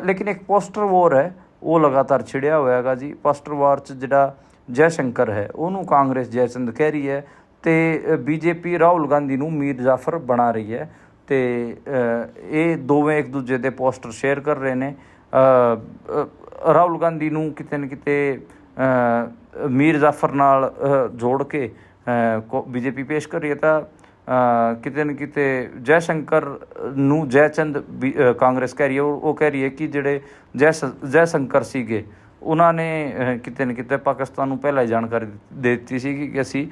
ਲੇਕਿਨ ਇੱਕ ਪੋਸਟਰ ਵਾਰ ਹੈ ਉਹ ਲਗਾਤਾਰ ਛਿੜਿਆ ਹੋਇਆ ਹੈਗਾ ਜੀ। ਪੋਸਟਰ ਵਾਰ 'ਚ ਜਿਹੜਾ ਜੈ ਸ਼ੰਕਰ ਹੈ ਉਹਨੂੰ ਕਾਂਗਰਸ ਜੈ ਚੰਦ ਕਹਿ ਰਹੀ ਹੈ, ਅਤੇ ਬੀਜੇਪੀ ਰਾਹੁਲ ਗਾਂਧੀ ਨੂੰ ਮੀਰ ਜਾਫਰ ਬਣਾ ਰਹੀ ਹੈ। ਅਤੇ ਇਹ ਦੋਵੇਂ ਇੱਕ ਦੂਜੇ ਦੇ ਪੋਸਟਰ ਸ਼ੇਅਰ ਕਰ ਰਹੇ ਨੇ। ਰਾਹੁਲ ਗਾਂਧੀ ਨੂੰ ਕਿਤੇ ਨਾ ਕਿਤੇ ਮੀਰ ਜਾਫਰ ਨਾਲ ਜੋੜ ਕੇ ਬੀਜੇਪੀ ਪੇਸ਼ ਕਰ ਰਹੀ ਹੈ, ਤਾਂ ਕਿਤੇ ਨਾ ਕਿਤੇ ਜੈ ਸ਼ੰਕਰ ਨੂੰ ਜੈ ਚੰਦ ਕਾਂਗਰਸ ਕਹਿ ਰਹੀ ਹੈ। ਉਹ ਕਹਿ ਰਹੀ ਹੈ ਕਿ ਜਿਹੜੇ ਜੈ ਸ਼ੰਕਰ ਸੀਗੇ ਉਹਨਾਂ ਨੇ ਕਿਤੇ ਨਾ ਕਿਤੇ ਪਾਕਿਸਤਾਨ ਨੂੰ ਪਹਿਲਾਂ ਹੀ ਜਾਣਕਾਰੀ ਦੇ ਦਿੱਤੀ ਸੀ ਕਿ ਅਸੀਂ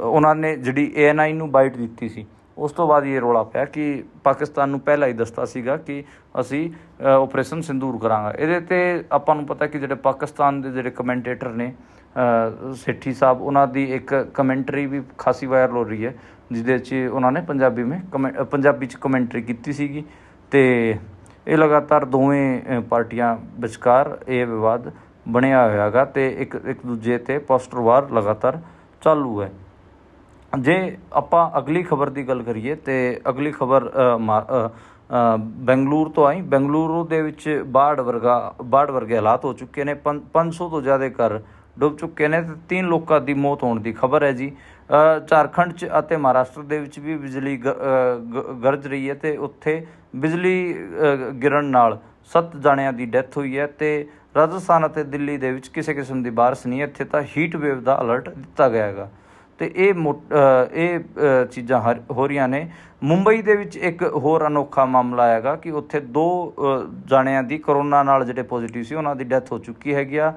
ਉਹਨਾਂ ਨੇ ਜਿਹੜੀ ANI ਨੂੰ ਬਾਈਟ ਦਿੱਤੀ ਸੀ, ਉਸ ਤੋਂ ਬਾਅਦ ਇਹ ਰੌਲਾ ਪਿਆ ਕਿ ਪਾਕਿਸਤਾਨ ਨੂੰ ਪਹਿਲਾਂ ਹੀ ਦੱਸਤਾ ਸੀਗਾ ਕਿ ਅਸੀਂ ਆਪਰੇਸ਼ਨ ਸਿੰਦੂਰ ਕਰਾਂਗੇ। ਇਹਦੇ 'ਤੇ ਆਪਾਂ ਨੂੰ ਪਤਾ ਕਿ ਜਿਹੜੇ ਪਾਕਿਸਤਾਨ ਦੇ ਜਿਹੜੇ ਕਮੈਂਟੇਟਰ ਨੇ ਸੇਠੀ ਸਾਹਿਬ, ਉਹਨਾਂ ਦੀ ਇੱਕ ਕਮੈਂਟਰੀ ਵੀ ਖਾਸੀ ਵਾਇਰਲ ਹੋ ਰਹੀ ਹੈ, ਜਿਹਦੇ 'ਚ ਉਹਨਾਂ ਨੇ ਪੰਜਾਬੀ 'ਚ ਕਮੈਂਟਰੀ ਕੀਤੀ ਸੀਗੀ। ਅਤੇ ਇਹ ਲਗਾਤਾਰ ਦੋਵੇਂ ਪਾਰਟੀਆਂ ਵਿਚਕਾਰ ਇਹ ਵਿਵਾਦ ਬਣਿਆ ਹੋਇਆ ਹੈਗਾ, ਅਤੇ ਇੱਕ ਦੂਜੇ 'ਤੇ ਪੋਸਟਰ ਵਾਰ ਲਗਾਤਾਰ ਚਾਲੂ ਹੈ। ਜੇ ਆਪਾਂ ਅਗਲੀ ਖਬਰ ਦੀ ਗੱਲ ਕਰੀਏ ਤਾਂ ਅਗਲੀ ਖਬਰ ਬੈਂਗਲੁਰੂ ਤੋਂ ਆਈ। ਬੈਂਗਲੁਰੂ ਦੇ ਵਿੱਚ ਬਾੜ ਵਰਗੇ ਹਾਲਾਤ ਹੋ ਚੁੱਕੇ ਨੇ। 500 ਤੋਂ ਜ਼ਿਆਦਾ ਘਰ ਡੁੱਬ ਚੁੱਕੇ ਨੇ ਅਤੇ 3 ਲੋਕਾਂ ਦੀ ਮੌਤ ਹੋਣ ਦੀ ਖਬਰ ਹੈ ਜੀ। ਝਾਰਖੰਡ 'ਚ ਅਤੇ ਮਹਾਰਾਸ਼ਟਰ ਦੇ ਵਿੱਚ ਵੀ ਬਿਜਲੀ ਗਰਜ ਰਹੀ ਹੈ, ਅਤੇ ਉੱਥੇ ਬਿਜਲੀ ਗਿਰਨ ਨਾਲ 7 ਜਾਣਿਆਂ ਦੀ ਡੈਥ ਹੋਈ ਹੈ। ਅਤੇ ਰਾਜਸਥਾਨ ਅਤੇ ਦਿੱਲੀ ਦੇ ਵਿੱਚ ਕਿਸੇ ਕਿਸਮ ਦੀ ਬਾਰਿਸ਼ ਨਹੀਂ ਹੈ, ਇੱਥੇ ਤਾਂ ਹੀਟ ਵੇਵ ਦਾ ਅਲਰਟ ਦਿੱਤਾ ਗਿਆ ਹੈਗਾ। ਅਤੇ ਇਹ ਚੀਜ਼ਾਂ ਹੋ ਰਹੀਆਂ ਨੇ। ਮੁੰਬਈ ਦੇ ਵਿੱਚ ਇੱਕ ਹੋਰ ਅਨੋਖਾ ਮਾਮਲਾ ਹੈਗਾ ਕਿ ਉੱਥੇ 2 ਜਾਣਿਆਂ ਦੀ ਕਰੋਨਾ ਨਾਲ ਜਿਹੜੇ ਪੋਜ਼ੀਟਿਵ ਸੀ ਉਹਨਾਂ ਦੀ ਡੈਥ ਹੋ ਚੁੱਕੀ ਹੈਗੀ ਆ।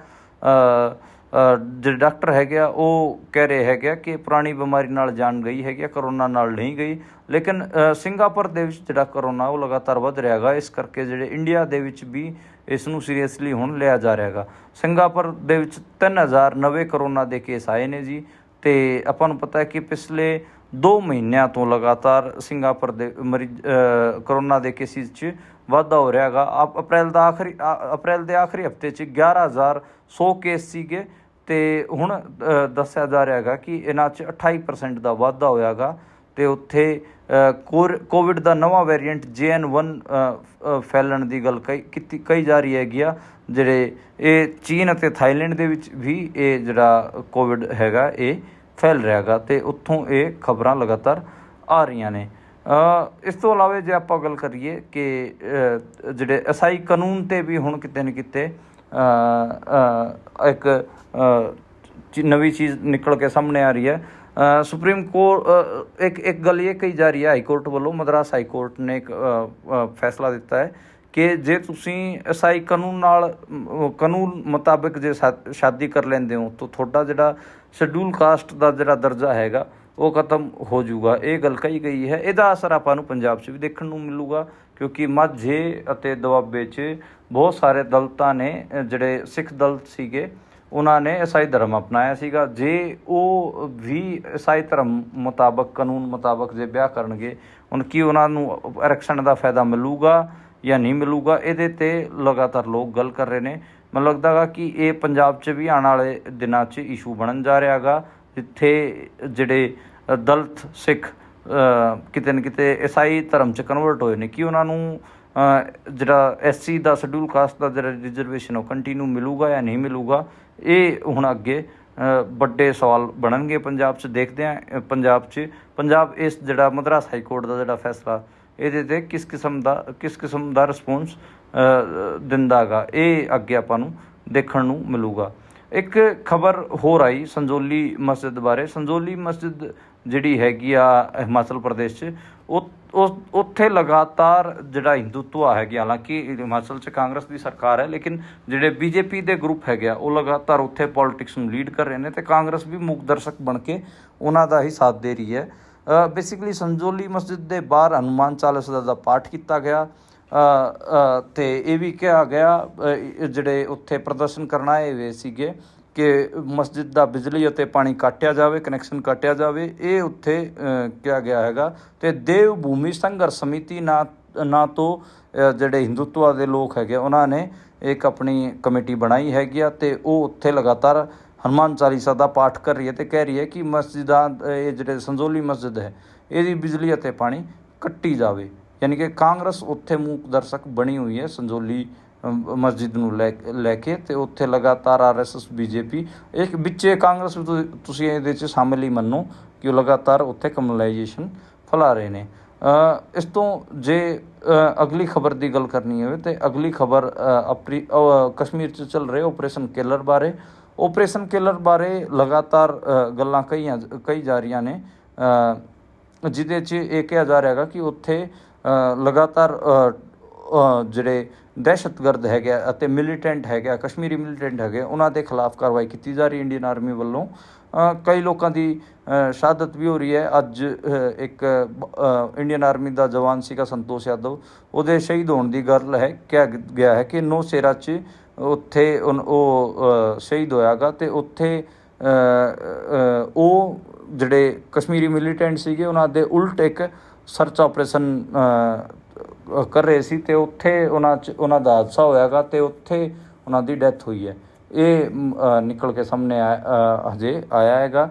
ਜਿਹੜੇ ਡਾਕਟਰ ਹੈਗੇ ਆ ਉਹ ਕਹਿ ਰਹੇ ਹੈਗੇ ਆ ਕਿ ਪੁਰਾਣੀ ਬਿਮਾਰੀ ਨਾਲ ਜਾਨ ਗਈ ਹੈਗੀ ਆ, ਕਰੋਨਾ ਨਾਲ ਨਹੀਂ ਗਈ। ਲੇਕਿਨ ਸਿੰਗਾਪੁਰ ਦੇ ਵਿੱਚ ਜਿਹੜਾ ਕਰੋਨਾ ਉਹ ਲਗਾਤਾਰ ਵੱਧ ਰਿਹਾ ਹੈਗਾ, ਇਸ ਕਰਕੇ ਜਿਹੜੇ ਇੰਡੀਆ ਦੇ ਵਿੱਚ ਵੀ ਇਸ ਨੂੰ ਸੀਰੀਅਸਲੀ ਹੁਣ ਲਿਆ ਜਾ ਰਿਹਾ ਹੈਗਾ। ਸਿੰਗਾਪੁਰ ਦੇ ਵਿੱਚ 3000 ਨਵੇਂ ਕਰੋਨਾ ਦੇ ਕੇਸ ਆਏ ਨੇ ਜੀ। ਅਤੇ ਆਪਾਂ ਨੂੰ ਪਤਾ ਹੈ ਕਿ ਪਿਛਲੇ 2 ਮਹੀਨਿਆਂ ਤੋਂ ਲਗਾਤਾਰ ਸਿੰਗਾਪੁਰ ਦੇ ਕਰੋਨਾ ਦੇ ਕੇਸਿਸ 'ਚ ਵਾਧਾ ਹੋ ਰਿਹਾ ਹੈਗਾ। ਅਪ੍ਰੈਲ ਦੇ ਆਖਰੀ ਹਫ਼ਤੇ 'ਚ 11,100 ਕੇਸ ਸੀਗੇ, ਅਤੇ ਹੁਣ ਦੱਸਿਆ ਜਾ ਰਿਹਾ ਹੈਗਾ ਕਿ ਇਹਨਾਂ 'ਚ 28% ਦਾ ਵਾਧਾ ਹੋਇਆ ਹੈਗਾ। ਅਤੇ ਉੱਥੇ ਕੋਵਿਡ ਦਾ ਨਵਾਂ ਵੇਰੀਐਂਟ JN1 ਫੈਲਣ ਦੀ ਗੱਲ ਕਹੀ ਜਾ ਰਹੀ ਹੈਗੀ ਆ। ਜਿਹੜੇ ਇਹ ਚੀਨ ਅਤੇ ਥਾਈਲੈਂਡ ਦੇ ਵਿੱਚ ਵੀ ਇਹ ਜਿਹੜਾ ਕੋਵਿਡ ਹੈਗਾ ਇਹ ਫੈਲ ਰਿਹਾ ਹੈਗਾ, ਅਤੇ ਉੱਥੋਂ ਇਹ ਖਬਰਾਂ ਲਗਾਤਾਰ ਆ ਰਹੀਆਂ ਨੇ। ਇਸ ਤੋਂ ਇਲਾਵਾ ਜੇ ਆਪਾਂ ਗੱਲ ਕਰੀਏ ਕਿ ਜਿਹੜੇ ਈਸਾਈ ਕਾਨੂੰਨ 'ਤੇ ਵੀ ਹੁਣ ਕਿਤੇ ਨਾ ਕਿਤੇ ਇੱਕ ਨਵੀਂ ਚੀਜ਼ ਨਿਕਲ ਕੇ ਸਾਹਮਣੇ ਆ ਰਹੀ ਹੈ। ਸੁਪਰੀਮ ਕੋਰਟ ਇੱਕ ਗੱਲ ਇਹ ਕਹੀ ਜਾ ਰਹੀ ਹੈ, ਹਾਈ ਕੋਰਟ ਵੱਲੋਂ ਮਦਰਾਸ ਹਾਈ ਕੋਰਟ ਨੇ ਇੱਕ ਫੈਸਲਾ ਦਿੱਤਾ ਹੈ ਕਿ ਜੇ ਤੁਸੀਂ ਈਸਾਈ ਕਾਨੂੰਨ ਮੁਤਾਬਿਕ ਜੇ ਸ਼ਾਦੀ ਕਰ ਲੈਂਦੇ ਹੋ ਤਾਂ ਤੁਹਾਡਾ ਜਿਹੜਾ ਸ਼ਡਿਊਲ ਕਾਸਟ ਦਾ ਜਿਹੜਾ ਦਰਜਾ ਹੈਗਾ ਉਹ ਖਤਮ ਹੋ ਜਾਊਗਾ। ਇਹ ਗੱਲ ਕਹੀ ਗਈ ਹੈ। ਇਹਦਾ ਅਸਰ ਆਪਾਂ ਨੂੰ ਪੰਜਾਬ 'ਚ ਵੀ ਦੇਖਣ ਨੂੰ ਮਿਲੂਗਾ, ਕਿਉਂਕਿ ਮਾਝੇ ਅਤੇ ਦੁਆਬੇ 'ਚ ਬਹੁਤ ਸਾਰੇ ਦਲਿਤਾਂ ਨੇ, ਜਿਹੜੇ ਸਿੱਖ ਦਲਿਤ ਸੀਗੇ, ਉਹਨਾਂ ਨੇ ਈਸਾਈ ਧਰਮ ਅਪਣਾਇਆ ਸੀਗਾ। ਜੇ ਉਹ ਵੀ ਈਸਾਈ ਧਰਮ ਮੁਤਾਬਕ ਕਾਨੂੰਨ ਮੁਤਾਬਕ ਜੇ ਵਿਆਹ ਕਰਨਗੇ, ਹੁਣ ਕੀ ਉਹਨਾਂ ਨੂੰ ਆਰਕਸ਼ਣ ਦਾ ਫਾਇਦਾ ਮਿਲੂਗਾ ਜਾਂ ਨਹੀਂ ਮਿਲੂਗਾ, ਇਹਦੇ 'ਤੇ ਲਗਾਤਾਰ ਲੋਕ ਗੱਲ ਕਰ ਰਹੇ ਨੇ। ਮੈਨੂੰ ਲੱਗਦਾ ਹੈਗਾ ਕਿ ਇਹ ਪੰਜਾਬ 'ਚ ਵੀ ਆਉਣ ਵਾਲੇ ਦਿਨਾਂ 'ਚ ਇਸ਼ੂ ਬਣਨ ਜਾ ਰਿਹਾ ਹੈਗਾ, ਜਿੱਥੇ ਜਿਹੜੇ ਦਲਿਤ ਸਿੱਖ ਕਿਤੇ ਨਾ ਕਿਤੇ ਈਸਾਈ ਧਰਮ 'ਚ ਕਨਵਰਟ ਹੋਏ ਨੇ, ਕਿ ਉਹਨਾਂ ਨੂੰ ਜਿਹੜਾ SC ਦਾ ਸ਼ਡਿਊਲ ਕਾਸਟ ਦਾ ਜਿਹੜਾ ਰਿਜ਼ਰਵੇਸ਼ਨ ਉਹ ਕੰਟੀਨਿਊ ਮਿਲੂਗਾ ਜਾਂ ਨਹੀਂ ਮਿਲੂਗਾ। ਇਹ ਹੁਣ ਅੱਗੇ ਵੱਡੇ ਸਵਾਲ ਬਣਨਗੇ ਪੰਜਾਬ 'ਚ। ਦੇਖਦੇ ਹਾਂ ਪੰਜਾਬ ਇਸ ਜਿਹੜਾ ਮਦਰਾਸ ਹਾਈ ਕੋਰਟ ਦਾ ਜਿਹੜਾ ਫੈਸਲਾ ਇਹਦੇ 'ਤੇ ਕਿਸ ਕਿਸਮ ਦਾ ਰਿਸਪੌਂਸ ਦਿੰਦਾ ਹੈਗਾ, ਇਹ ਅੱਗੇ ਆਪਾਂ ਨੂੰ ਦੇਖਣ ਨੂੰ ਮਿਲੂਗਾ। ਇੱਕ ਖਬਰ ਹੋਰ ਆਈ ਸੰਜੋਲੀ ਮਸਜਿਦ ਬਾਰੇ। ਸੰਜੋਲੀ ਮਸਜਿਦ ਜਿਹੜੀ ਹੈਗੀ ਆ ਹਿਮਾਚਲ ਪ੍ਰਦੇਸ਼ 'ਚ, ਉੱਥੇ ਲਗਾਤਾਰ ਜਿਹੜਾ ਹਿੰਦੂਤਵਾ ਹੈਗੀ, ਹਾਲਾਂਕਿ ਹਿਮਾਚਲ 'ਚ ਕਾਂਗਰਸ ਦੀ ਸਰਕਾਰ ਹੈ, ਲੇਕਿਨ ਜਿਹੜੇ ਬੀਜੇਪੀ ਦੇ ਗਰੁੱਪ ਹੈਗੇ ਆ ਉਹ ਲਗਾਤਾਰ ਉੱਥੇ ਪੋਲੀਟਿਕਸ ਨੂੰ ਲੀਡ ਕਰ ਰਹੇ ਨੇ, ਅਤੇ ਕਾਂਗਰਸ ਵੀ ਮੂਕ ਦਰਸ਼ਕ ਬਣ ਕੇ ਉਹਨਾਂ ਦਾ ਹੀ ਸਾਥ ਦੇ ਰਹੀ ਹੈ। ਬੇਸਿਕਲੀ ਸੰਜੋਲੀ ਮਸਜਿਦ ਦੇ ਬਾਹਰ ਹਨੂੰਮਾਨ ਚਾਲੀਸਾ ਦਾ ਪਾਠ ਕੀਤਾ ਗਿਆ, ਅਤੇ ਇਹ ਵੀ ਕਿਹਾ ਗਿਆ ਜਿਹੜੇ ਉੱਥੇ ਪ੍ਰਦਰਸ਼ਨ ਕਰਨ ਆਏ ਹੋਏ ਸੀਗੇ ਕਿ ਮਸਜਿਦ ਦਾ ਬਿਜਲੀ ਅਤੇ ਪਾਣੀ ਕੱਟਿਆ ਜਾਵੇ, ਕਨੈਕਸ਼ਨ ਕੱਟਿਆ ਜਾਵੇ, ਇਹ ਉੱਥੇ ਕਿਹਾ ਗਿਆ ਹੈਗਾ। ਅਤੇ ਦੇਵ ਭੂਮੀ ਸੰਘਰਸ਼ ਸਮਿਤੀ ਨਾਂ ਤੋਂ ਜਿਹੜੇ ਹਿੰਦੂਤਵਾ ਦੇ ਲੋਕ ਹੈਗੇ ਉਹਨਾਂ ਨੇ ਇੱਕ ਆਪਣੀ ਕਮੇਟੀ ਬਣਾਈ ਹੈਗੀ ਆ, ਅਤੇ ਉਹ ਉੱਥੇ ਲਗਾਤਾਰ ਹਨੂੰਮਾਨ ਚਾਲੀਸਾ ਦਾ ਪਾਠ ਕਰ ਰਹੀ ਹੈ ਅਤੇ ਕਹਿ ਰਹੀ ਹੈ ਕਿ ਮਸਜਿਦਾਂ, ਇਹ ਜਿਹੜੇ ਸੰਜੋਲੀ ਮਸਜਿਦ ਹੈ ਇਹਦੀ ਬਿਜਲੀ ਅਤੇ ਪਾਣੀ ਕੱਟੀ ਜਾਵੇ। ਯਾਨੀ ਕਿ ਕਾਂਗਰਸ ਉੱਥੇ ਮੂਕ ਦਰਸ਼ਕ ਬਣੀ ਹੋਈ ਹੈ ਸੰਜੋਲੀ ਮਸਜਿਦ ਨੂੰ ਲੈ ਕੇ, ਅਤੇ ਉੱਥੇ ਲਗਾਤਾਰ RSS BJP ਇੱਕ ਵਿੱਚੇ ਕਾਂਗਰਸ ਵੀ ਤੁਸੀਂ ਇਹਦੇ 'ਚ ਸ਼ਾਮਿਲ ਹੀ ਮੰਨੋ ਕਿ ਉਹ ਲਗਾਤਾਰ ਉੱਥੇ ਕਮਿਊਨਲਾਈਜੇਸ਼ਨ ਫੈਲਾ ਰਹੇ ਨੇ। ਇਸ ਤੋਂ ਜੇ ਅਗਲੀ ਖਬਰ ਦੀ ਗੱਲ ਕਰਨੀ ਹੋਵੇ ਤਾਂ ਅਗਲੀ ਖਬਰ ਕਸ਼ਮੀਰ 'ਚ ਚੱਲ ਰਹੇ ਆਪਰੇਸ਼ਨ ਕੇਲਰ ਬਾਰੇ। ਆਪਰੇਸ਼ਨ ਕੇਲਰ ਬਾਰੇ ਲਗਾਤਾਰ ਗੱਲਾਂ ਕਹੀ ਜਾ ਰਹੀਆਂ ਨੇ, ਜਿਹਦੇ 'ਚ ਇਹ ਕਿਹਾ ਜਾ ਰਿਹਾ ਹੈਗਾ ਕਿ ਉੱਥੇ ਲਗਾਤਾਰ ਜਿਹੜੇ ਦਹਿਸ਼ਤਗਰਦ ਹੈਗੇ ਅਤੇ ਮਿਲੀਟੈਂਟ ਹੈਗੇ, ਕਸ਼ਮੀਰੀ ਮਿਲੀਟੈਂਟ ਹੈਗੇ, ਉਹਨਾਂ ਦੇ ਖਿਲਾਫ ਕਾਰਵਾਈ ਕੀਤੀ ਜਾ ਰਹੀ ਇੰਡੀਅਨ ਆਰਮੀ ਵੱਲੋਂ। ਕਈ ਲੋਕਾਂ ਦੀ ਸ਼ਹਾਦਤ ਵੀ ਹੋ ਰਹੀ ਹੈ। ਅੱਜ ਇੱਕ ਇੰਡੀਅਨ ਆਰਮੀ ਦਾ ਜਵਾਨ ਸੀਗਾ ਸੰਤੋਸ਼ ਯਾਦਵ, ਉਹਦੇ ਸ਼ਹੀਦ ਹੋਣ ਦੀ ਗੱਲ ਹੈ। ਕਿਹਾ ਗਿਆ ਹੈ ਕਿ ਨੌਸ਼ੇਰਾ 'ਚ ਉੱਥੇ ਉਹ ਸ਼ਹੀਦ ਹੋਇਆ ਗਾ, ਅਤੇ ਉੱਥੇ ਉਹ ਜਿਹੜੇ ਕਸ਼ਮੀਰੀ ਮਿਲੀਟੈਂਟ ਸੀਗੇ ਉਹਨਾਂ ਦੇ ਉਲਟ ਇੱਕ ਸਰਚ ਆਪਰੇਸ਼ਨ ਕਰ ਰਹੇ ਸੀ, ਅਤੇ ਉੱਥੇ ਉਹਨਾਂ ਦਾ ਹਾਦਸਾ ਹੋਇਆ ਗਾ, ਅਤੇ ਉੱਥੇ ਉਹਨਾਂ ਦੀ ਡੈਥ ਹੋਈ ਹੈ। ਇਹ ਨਿਕਲ ਕੇ ਸਾਹਮਣੇ ਹਜੇ ਆਇਆ ਹੈਗਾ,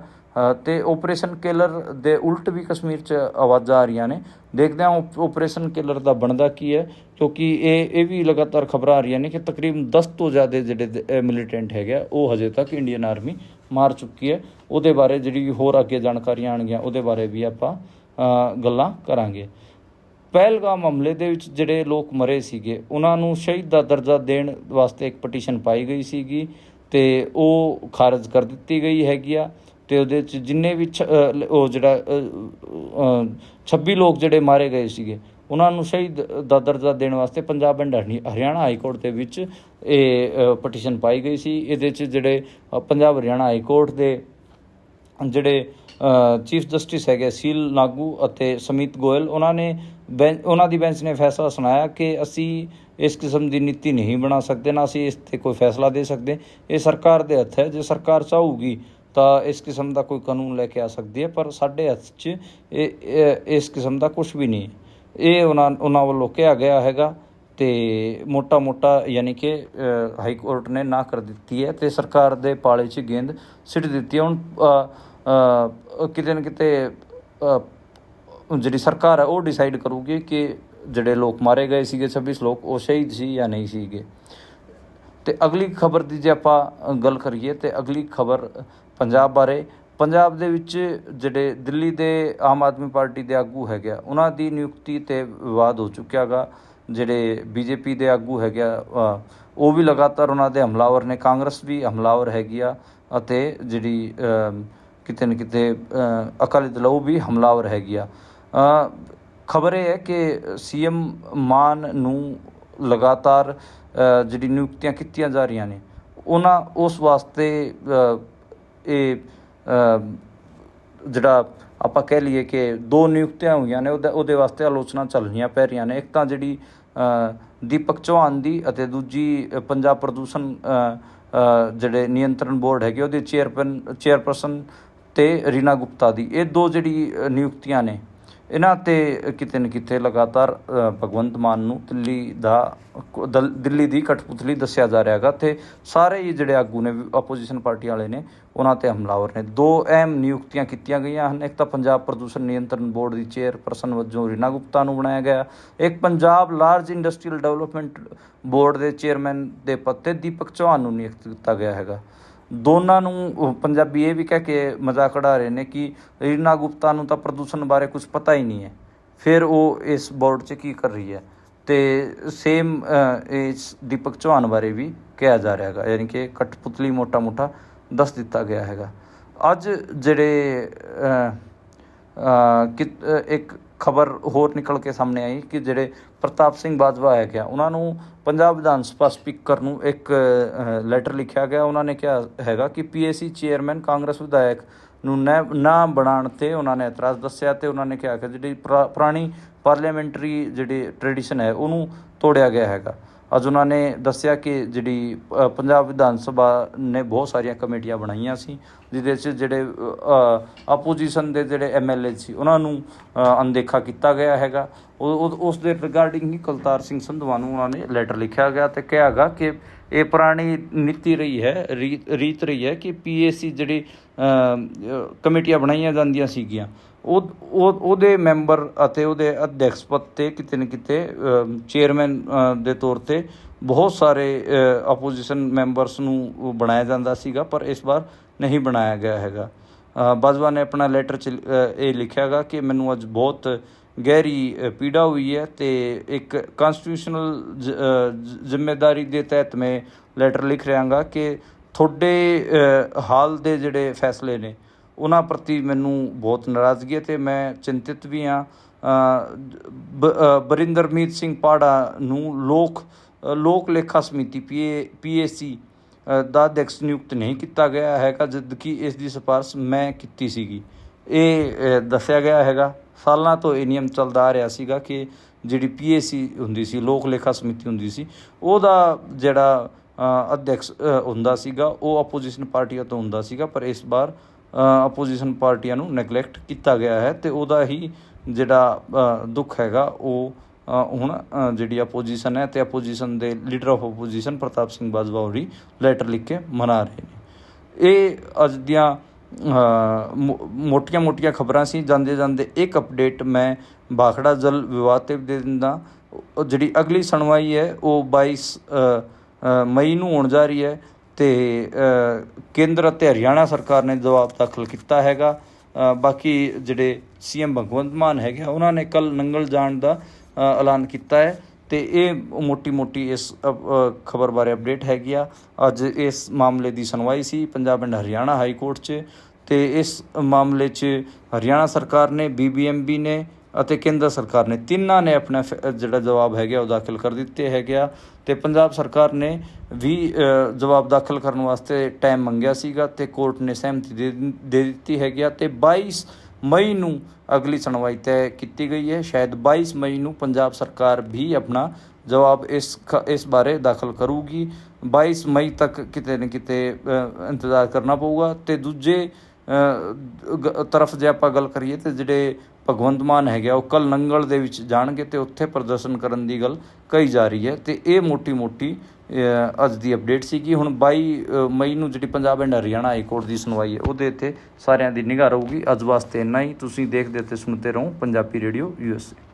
ਅਤੇ ਆਪਰੇਸ਼ਨ ਕੇਲਰ ਦੇ ਉਲਟ ਵੀ ਕਸ਼ਮੀਰ 'ਚ ਆਵਾਜ਼ਾਂ ਆ ਰਹੀਆਂ ਨੇ। ਦੇਖਦੇ ਹਾਂ ਆਪਰੇਸ਼ਨ ਕੇਲਰ ਦਾ ਬਣਦਾ ਕੀ ਹੈ, ਕਿਉਂਕਿ ਇਹ ਵੀ ਲਗਾਤਾਰ ਖਬਰਾਂ ਆ ਰਹੀਆਂ ਨੇ ਕਿ ਤਕਰੀਬਨ 10 ਤੋਂ ਜ਼ਿਆਦਾ ਜਿਹੜੇ ਮਿਲੀਟੈਂਟ ਹੈਗੇ ਆ ਉਹ ਹਜੇ ਤੱਕ ਇੰਡੀਅਨ ਆਰਮੀ ਮਾਰ ਚੁੱਕੀ ਹੈ। ਉਹਦੇ ਬਾਰੇ ਜਿਹੜੀ ਹੋਰ ਅੱਗੇ ਜਾਣਕਾਰੀਆਂ ਆਉਣਗੀਆਂ ਉਹਦੇ ਬਾਰੇ ਵੀ ਆਪਾਂ ਗੱਲਾਂ ਕਰਾਂਗੇ। ਪਹਿਲਗਾਮ ਹਮਲੇ ਦੇ ਵਿੱਚ ਜਿਹੜੇ ਲੋਕ ਮਰੇ ਸੀਗੇ ਉਹਨਾਂ ਨੂੰ ਸ਼ਹੀਦ ਦਾ ਦਰਜਾ ਦੇਣ ਵਾਸਤੇ ਇੱਕ ਪਟੀਸ਼ਨ ਪਾਈ ਗਈ ਸੀਗੀ, ਅਤੇ ਉਹ ਖਾਰਜ ਕਰ ਦਿੱਤੀ ਗਈ ਹੈਗੀ ਆ। ਅਤੇ ਉਹਦੇ 'ਚ ਜਿੰਨੇ ਵੀ ਉਹ ਜਿਹੜਾ 26 ਲੋਕ ਜਿਹੜੇ ਮਾਰੇ ਗਏ ਸੀਗੇ ਉਹਨਾਂ ਨੂੰ ਸ਼ਹੀਦ ਦਾ ਦਰਜਾ ਦੇਣ ਵਾਸਤੇ Punjab and Haryana high court ਦੇ ਵਿੱਚ ਇਹ ਪਟੀਸ਼ਨ ਪਾਈ ਗਈ ਸੀ। ਇਹਦੇ 'ਚ ਜਿਹੜੇ ਪੰਜਾਬ ਹਰਿਆਣਾ ਹਾਈ ਕੋਰਟ ਦੇ ਜਿਹੜੇ ਚੀਫ ਜਸਟਿਸ ਹੈਗੇ ਸੀਲ ਨਾਗੂ ਅਤੇ ਸਮੀਤ ਗੋਇਲ, ਉਹਨਾਂ ਦੀ ਬੈਂਚ ਨੇ ਫੈਸਲਾ ਸੁਣਾਇਆ ਕਿ ਅਸੀਂ ਇਸ ਕਿਸਮ ਦੀ ਨੀਤੀ ਨਹੀਂ ਬਣਾ ਸਕਦੇ, ਨਾ ਅਸੀਂ ਇਸ 'ਤੇ ਕੋਈ ਫੈਸਲਾ ਦੇ ਸਕਦੇ। ਇਹ ਸਰਕਾਰ ਦੇ ਹੱਥ ਹੈ, ਜੇ ਸਰਕਾਰ ਚਾਹੂਗੀ ਤਾਂ ਇਸ ਕਿਸਮ ਦਾ ਕੋਈ ਕਾਨੂੰਨ ਲੈ ਕੇ ਆ ਸਕਦੀ ਹੈ, ਪਰ ਸਾਡੇ ਹੱਥ 'ਚ ਇਸ ਕਿਸਮ ਦਾ ਕੁਛ ਵੀ ਨਹੀਂ। ਇਹ ਉਹਨਾਂ ਵੱਲੋਂ ਕਿਹਾ ਗਿਆ ਹੈਗਾ, ਅਤੇ ਮੋਟਾ ਯਾਨੀ ਕਿ ਹਾਈ ਕੋਰਟ ਨੇ ਨਾ ਕਰ ਦਿੱਤੀ ਹੈ, ਅਤੇ ਸਰਕਾਰ ਦੇ ਪਾਲੇ 'ਚ ਗੇਂਦ ਸਿੱਟ ਦਿੱਤੀ ਹੈ। ਹੁਣ ਕਿਤੇ ਨਾ ਕਿਤੇ ਜਿਹੜੀ ਸਰਕਾਰ ਹੈ ਉਹ ਡਿਸਾਈਡ ਕਰੂਗੀ ਕਿ ਜਿਹੜੇ ਲੋਕ ਮਾਰੇ ਗਏ ਸੀਗੇ 26 ਲੋਕ ਉਹ ਸ਼ਹੀਦ ਸੀ ਜਾਂ ਨਹੀਂ ਸੀਗੇ। ਅਤੇ ਅਗਲੀ ਖਬਰ ਦੀ ਜੇ ਆਪਾਂ ਗੱਲ ਕਰੀਏ ਤਾਂ ਅਗਲੀ ਖਬਰ ਪੰਜਾਬ ਬਾਰੇ। ਪੰਜਾਬ ਦੇ ਵਿੱਚ ਜਿਹੜੇ ਦਿੱਲੀ ਦੇ ਆਮ ਆਦਮੀ ਪਾਰਟੀ ਦੇ ਆਗੂ ਹੈਗੇ ਆ ਉਹਨਾਂ ਦੀ ਨਿਯੁਕਤੀ 'ਤੇ ਵਿਵਾਦ ਹੋ ਚੁੱਕਿਆ ਗਾ। ਜਿਹੜੇ BJP ਦੇ ਆਗੂ ਹੈਗੇ ਆ ਉਹ ਵੀ ਲਗਾਤਾਰ ਉਹਨਾਂ ਦੇ ਹਮਲਾਵਰ ਨੇ, ਕਾਂਗਰਸ ਵੀ ਹਮਲਾਵਰ ਹੈਗੀ ਆ, ਅਤੇ ਜਿਹੜੀ ਕਿਤੇ ਨਾ ਕਿਤੇ ਅਕਾਲੀ ਦਲ ਉਹ ਵੀ ਹਮਲਾਵਰ ਹੈਗੀ ਆ। ਖਬਰ ਇਹ ਹੈ ਕਿ CM ਮਾਨ ਨੂੰ ਲਗਾਤਾਰ ਜਿਹੜੀ ਨਿਯੁਕਤੀਆਂ ਕੀਤੀਆਂ ਜਾ ਰਹੀਆਂ ਨੇ ਉਸ ਵਾਸਤੇ ਇਹ ਜਿਹੜਾ ਆਪਾਂ ਕਹਿ ਲਈਏ ਕਿ 2 ਨਿਯੁਕਤੀਆਂ ਹੋਈਆਂ ਨੇ, ਉਹਦੇ ਵਾਸਤੇ ਆਲੋਚਨਾ ਚੱਲ ਰਹੀਆਂ ਪੈ ਰਹੀਆਂ ਨੇ। ਇੱਕ ਤਾਂ ਜਿਹੜੀ ਦੀਪਕ ਚੌਹਾਨ ਦੀ, ਅਤੇ ਦੂਜੀ ਪੰਜਾਬ ਪ੍ਰਦੂਸ਼ਣ ਜਿਹੜੇ ਨਿਯੰਤਰਣ ਬੋਰਡ ਹੈਗੇ ਉਹਦੇ ਚੇਅਰਪਰਸਨ ਅਤੇ ਰੀਨਾ ਗੁਪਤਾ ਦੀ। ਇਹ 2 ਜਿਹੜੀ ਨਿਯੁਕਤੀਆਂ ਨੇ ਇਹਨਾਂ 'ਤੇ ਕਿਤੇ ਨਾ ਕਿਤੇ ਲਗਾਤਾਰ ਭਗਵੰਤ ਮਾਨ ਨੂੰ ਦਿੱਲੀ ਦੀ ਕਠਪੁਤਲੀ ਦੱਸਿਆ ਜਾ ਰਿਹਾ ਹੈਗਾ, ਅਤੇ ਸਾਰੇ ਹੀ ਜਿਹੜੇ ਆਗੂ ਨੇ ਆਪੋਜੀਸ਼ਨ ਪਾਰਟੀ ਵਾਲੇ ਨੇ ਉਹਨਾਂ 'ਤੇ ਹਮਲਾਵਰ ਨੇ। 2 ਅਹਿਮ ਨਿਯੁਕਤੀਆਂ ਕੀਤੀਆਂ ਗਈਆਂ ਹਨ। ਇੱਕ ਤਾਂ ਪੰਜਾਬ ਪ੍ਰਦੂਸ਼ਣ ਨਿਯੰਤਰਣ ਬੋਰਡ ਦੀ ਚੇਅਰਪਰਸਨ ਵਜੋਂ ਰੀਨਾ ਗੁਪਤਾ ਨੂੰ ਬਣਾਇਆ ਗਿਆ। ਇੱਕ Punjab large industrial development board ਦੇ ਚੇਅਰਮੈਨ ਦੇ ਪਦ 'ਤੇ ਦੀਪਕ ਚੌਹਾਨ ਨੂੰ ਨਿਯੁਕਤ ਕੀਤਾ ਗਿਆ ਹੈਗਾ। ਦੋਨਾਂ ਨੂੰ ਪੰਜਾਬੀ ਇਹ ਵੀ ਕਹਿ ਕੇ ਮਜ਼ਾਕ ਉਡਾ ਰਹੇ ਨੇ ਕਿ ਰੀਨਾ ਗੁਪਤਾ ਨੂੰ ਤਾਂ ਪ੍ਰਦੂਸ਼ਣ ਬਾਰੇ ਕੁਝ ਪਤਾ ਹੀ ਨਹੀਂ ਹੈ, ਫਿਰ ਉਹ ਇਸ ਬੋਰਡ 'ਚ ਕੀ ਕਰ ਰਹੀ ਹੈ। ਤੇ ਸੇਮ ਇਸ ਦੀਪਕ ਚੌਹਾਨ ਬਾਰੇ ਵੀ ਕਿਹਾ ਜਾ ਰਿਹਾ ਹੈਗਾ, ਯਾਨੀ ਕਿ ਕਠਪੁਤਲੀ ਮੋਟਾ ਦੱਸ ਦਿੱਤਾ ਗਿਆ ਹੈਗਾ। ਅੱਜ ਜਿਹੜੇ ਇੱਕ ਖਬਰ ਹੋਰ ਨਿਕਲ ਕੇ ਸਾਹਮਣੇ ਆਈ ਕਿ ਜਿਹੜੇ ਪ੍ਰਤਾਪ ਸਿੰਘ ਬਾਜਵਾ ਹੈਗੇ ਆ, ਉਹਨਾਂ ਨੂੰ ਪੰਜਾਬ ਵਿਧਾਨ ਸਭਾ ਸਪੀਕਰ ਨੂੰ ਇੱਕ ਲੈਟਰ ਲਿਖਿਆ ਗਿਆ। ਉਹਨਾਂ ਨੇ ਕਿਹਾ ਹੈਗਾ ਕਿ PAC ਚੇਅਰਮੈਨ ਕਾਂਗਰਸ ਵਿਧਾਇਕ ਨੂੰ ਨਾ ਬਣਾਉਣ 'ਤੇ ਉਹਨਾਂ ਨੇ ਇਤਰਾਜ਼ ਦੱਸਿਆ, ਅਤੇ ਉਹਨਾਂ ਨੇ ਕਿਹਾ ਕਿ ਜਿਹੜੀ ਪੁਰਾਣੀ ਪਾਰਲੀਮੈਂਟਰੀ ਜਿਹੜੀ ਟ੍ਰੈਡੀਸ਼ਨ ਹੈ ਉਹਨੂੰ ਤੋੜਿਆ ਗਿਆ ਹੈਗਾ। ਅੱਜ ਉਹਨਾਂ ਨੇ ਦੱਸਿਆ ਕਿ ਜਿਹੜੀ ਪੰਜਾਬ ਵਿਧਾਨ ਸਭਾ ਨੇ ਬਹੁਤ ਸਾਰੀਆਂ ਕਮੇਟੀਆਂ ਬਣਾਈਆਂ ਸੀ, ਜਿਹਦੇ 'ਚ ਜਿਹੜੇ ਆਪੋਜੀਸ਼ਨ ਦੇ ਜਿਹੜੇ MLA ਸੀ ਉਹਨਾਂ ਨੂੰ ਅਣਦੇਖਾ ਕੀਤਾ ਗਿਆ ਹੈਗਾ। ਉਸ ਦੇ ਰਿਗਾਰਡਿੰਗ ਹੀ ਕੁਲਤਾਰ ਸਿੰਘ ਸੰਧਵਾ ਨੂੰ ਉਹਨਾਂ ਨੇ ਲੈਟਰ ਲਿਖਿਆ ਗਿਆ ਅਤੇ ਕਿਹਾ ਗਾ ਕਿ ਇਹ ਪੁਰਾਣੀ ਨੀਤੀ ਰਹੀ ਹੈ, ਰੀਤ ਰਹੀ ਹੈ ਕਿ PAC ਜਿਹੜੀ ਕਮੇਟੀਆਂ ਬਣਾਈਆਂ ਜਾਂਦੀਆਂ ਸੀਗੀਆਂ, ਉਹਦੇ ਮੈਂਬਰ ਅਤੇ ਉਹਦੇ ਅਧਿਅਕਸ਼ ਪਦ 'ਤੇ ਕਿਤੇ ਨਾ ਕਿਤੇ ਚੇਅਰਮੈਨ ਦੇ ਤੌਰ 'ਤੇ ਬਹੁਤ ਸਾਰੇ ਆਪੋਜੀਸ਼ਨ ਮੈਂਬਰਸ ਨੂੰ ਬਣਾਇਆ ਜਾਂਦਾ ਸੀਗਾ, ਪਰ ਇਸ ਵਾਰ ਨਹੀਂ ਬਣਾਇਆ ਗਿਆ ਹੈਗਾ। ਬਾਜਵਾ ਨੇ ਆਪਣਾ ਲੈਟਰ 'ਚ ਇਹ ਲਿਖਿਆ ਗਾ ਕਿ ਮੈਨੂੰ ਅੱਜ ਬਹੁਤ ਗਹਿਰੀ ਪੀੜਾ ਹੋਈ ਹੈ, ਅਤੇ ਇੱਕ ਕਨਸਟੀਟਿਊਸ਼ਨਲ ਜ਼ਿੰਮੇਦਾਰੀ ਦੇ ਤਹਿਤ ਮੈਂ ਲੈਟਰ ਲਿਖ ਰਿਹਾ ਗਾ ਕਿ ਤੁਹਾਡੇ ਹਾਲ ਦੇ ਜਿਹੜੇ ਫੈਸਲੇ ਨੇ ਉਹਨਾਂ ਪ੍ਰਤੀ ਮੈਨੂੰ ਬਹੁਤ ਨਾਰਾਜ਼ਗੀ ਹੈ, ਅਤੇ ਮੈਂ ਚਿੰਤਿਤ ਵੀ ਹਾਂ। ਬਰਿੰਦਰਮੀਤ ਸਿੰਘ ਪਾੜਾ ਨੂੰ ਲੋਕ ਲੇਖਾ ਸਮਿਤੀ PAC ਦਾ ਅਧਿਅਕਸ਼ ਨਿਯੁਕਤ ਨਹੀਂ ਕੀਤਾ ਗਿਆ ਹੈਗਾ, ਜਦ ਕਿ ਇਸ ਦੀ ਸਿਫਾਰਿਸ਼ ਮੈਂ ਕੀਤੀ ਸੀਗੀ। ਇਹ ਦੱਸਿਆ ਗਿਆ ਹੈਗਾ। ਸਾਲਾਂ ਤੋਂ ਇਹ ਨਿਯਮ ਚੱਲਦਾ ਆ ਰਿਹਾ ਸੀਗਾ ਕਿ ਜਿਹੜੀ PAC ਹੁੰਦੀ ਸੀ, ਲੋਕ ਲੇਖਾ ਸਮਿਤੀ ਹੁੰਦੀ ਸੀ, ਉਹਦਾ ਜਿਹੜਾ ਅਧਿਅਕਸ਼ ਹੁੰਦਾ ਸੀਗਾ ਉਹ ਆਪੋਜੀਸ਼ਨ ਪਾਰਟੀਆਂ ਤੋਂ ਹੁੰਦਾ ਸੀਗਾ, ਪਰ ਇਸ ਵਾਰ ਆਪੋਜੀਸ਼ਨ ਪਾਰਟੀਆਂ ਨੂੰ ਨੈਗਲੈਕਟ ਕੀਤਾ ਗਿਆ ਹੈ, ਅਤੇ ਉਹਦਾ ਹੀ ਜਿਹੜਾ ਦੁੱਖ ਹੈਗਾ ਉਹ ਹੁਣ ਜਿਹੜੀ ਆਪੋਜੀਸ਼ਨ ਹੈ ਅਤੇ ਆਪੋਜੀਸ਼ਨ ਦੇ ਲੀਡਰ ਆਫ ਆਪੋਜੀਸ਼ਨ ਪ੍ਰਤਾਪ ਸਿੰਘ ਬਾਜਵਾ ਹੋਰੀ ਲੈਟਰ ਲਿਖ ਕੇ ਮਨਾ ਰਹੇ ਨੇ। ਇਹ ਅੱਜ ਦੀਆਂ ਮੋਟੀਆਂ ਖਬਰਾਂ ਸੀ। ਜਾਂਦੇ ਇੱਕ ਅਪਡੇਟ ਮੈਂ ਭਾਖੜਾ ਜਲ ਵਿਵਾਦ 'ਤੇ ਦੇ ਦਿੰਦਾ। ਜਿਹੜੀ ਅਗਲੀ ਸੁਣਵਾਈ ਹੈ ਉਹ 22 ਮਈ ਨੂੰ ਹੋਣ ਜਾ ਰਹੀ ਹੈ, ਅਤੇ ਕੇਂਦਰ ਅਤੇ ਹਰਿਆਣਾ ਸਰਕਾਰ ਨੇ ਜਵਾਬ ਦਾਖਲ ਕੀਤਾ ਹੈਗਾ। ਬਾਕੀ ਜਿਹੜੇ CM ਭਗਵੰਤ ਮਾਨ ਹੈਗੇ ਉਹਨਾਂ ਨੇ ਕੱਲ੍ਹ ਨੰਗਲ ਜਾਣ ਦਾ ਐਲਾਨ ਕੀਤਾ ਹੈ, ਅਤੇ ਇਹ ਮੋਟੀ ਇਸ ਖਬਰ ਬਾਰੇ ਅਪਡੇਟ ਹੈਗੀ ਆ। ਅੱਜ ਇਸ ਮਾਮਲੇ ਦੀ ਸੁਣਵਾਈ ਸੀ Punjab and Haryana high court 'ਚ, ਅਤੇ ਇਸ ਮਾਮਲੇ 'ਚ ਹਰਿਆਣਾ ਸਰਕਾਰ ਨੇ, BBMP ਨੇ ਅਤੇ ਕੇਂਦਰ ਸਰਕਾਰ ਨੇ, ਤਿੰਨਾਂ ਨੇ ਆਪਣਾ ਜਿਹੜਾ ਜਵਾਬ ਹੈਗਾ ਉਹ ਦਾਖਲ ਕਰ ਦਿੱਤੇ ਹੈਗੇ ਆ, ਅਤੇ ਪੰਜਾਬ ਸਰਕਾਰ ਨੇ ਵੀ ਜਵਾਬ ਦਾਖਲ ਕਰਨ ਵਾਸਤੇ ਟਾਈਮ ਮੰਗਿਆ ਸੀਗਾ, ਅਤੇ ਕੋਰਟ ਨੇ ਸਹਿਮਤੀ ਦੇ ਦਿੱਤੀ ਹੈਗੀ ਆ, ਅਤੇ 22 ਮਈ ਨੂੰ ਅਗਲੀ ਸੁਣਵਾਈ ਤੈਅ ਕੀਤੀ ਗਈ ਹੈ। ਸ਼ਾਇਦ 22 ਮਈ ਨੂੰ ਪੰਜਾਬ ਸਰਕਾਰ ਵੀ ਆਪਣਾ ਜਵਾਬ ਇਸ ਬਾਰੇ ਦਾਖਲ ਕਰੂਗੀ। 22 ਮਈ ਤੱਕ ਕਿਤੇ ਨਾ ਕਿਤੇ ਇੰਤਜ਼ਾਰ ਕਰਨਾ ਪਊਗਾ। ਅਤੇ ਦੂਜੇ ਤਰਫ ਜੇ ਆਪਾਂ ਗੱਲ ਕਰੀਏ ਤਾਂ ਜਿਹੜੇ ਭਗਵੰਤ ਮਾਨ ਹੈਗੇ ਉਹ ਕੱਲ੍ਹ ਨੰਗਲ ਦੇ ਵਿੱਚ ਜਾਣਗੇ, ਅਤੇ ਉੱਥੇ ਪ੍ਰਦਰਸ਼ਨ ਕਰਨ ਦੀ ਗੱਲ ਕਹੀ ਜਾ ਰਹੀ ਹੈ, ਅਤੇ ਇਹ ਮੋਟੀ ਅੱਜ ਦੀ ਅਪਡੇਟ ਸੀਗੀ। ਹੁਣ 22 ਮਈ ਨੂੰ ਜਿਹੜੀ Punjab and Haryana high court ਦੀ ਸੁਣਵਾਈ ਹੈ ਉਹਦੇ 'ਤੇ ਸਾਰਿਆਂ ਦੀ ਨਿਗਾਹ ਰਹੂਗੀ। ਅੱਜ ਵਾਸਤੇ ਇੰਨਾ ਹੀ। ਤੁਸੀਂ ਦੇਖਦੇ ਅਤੇ ਸੁਣਦੇ ਰਹੋ ਪੰਜਾਬੀ ਰੇਡੀਓ USA।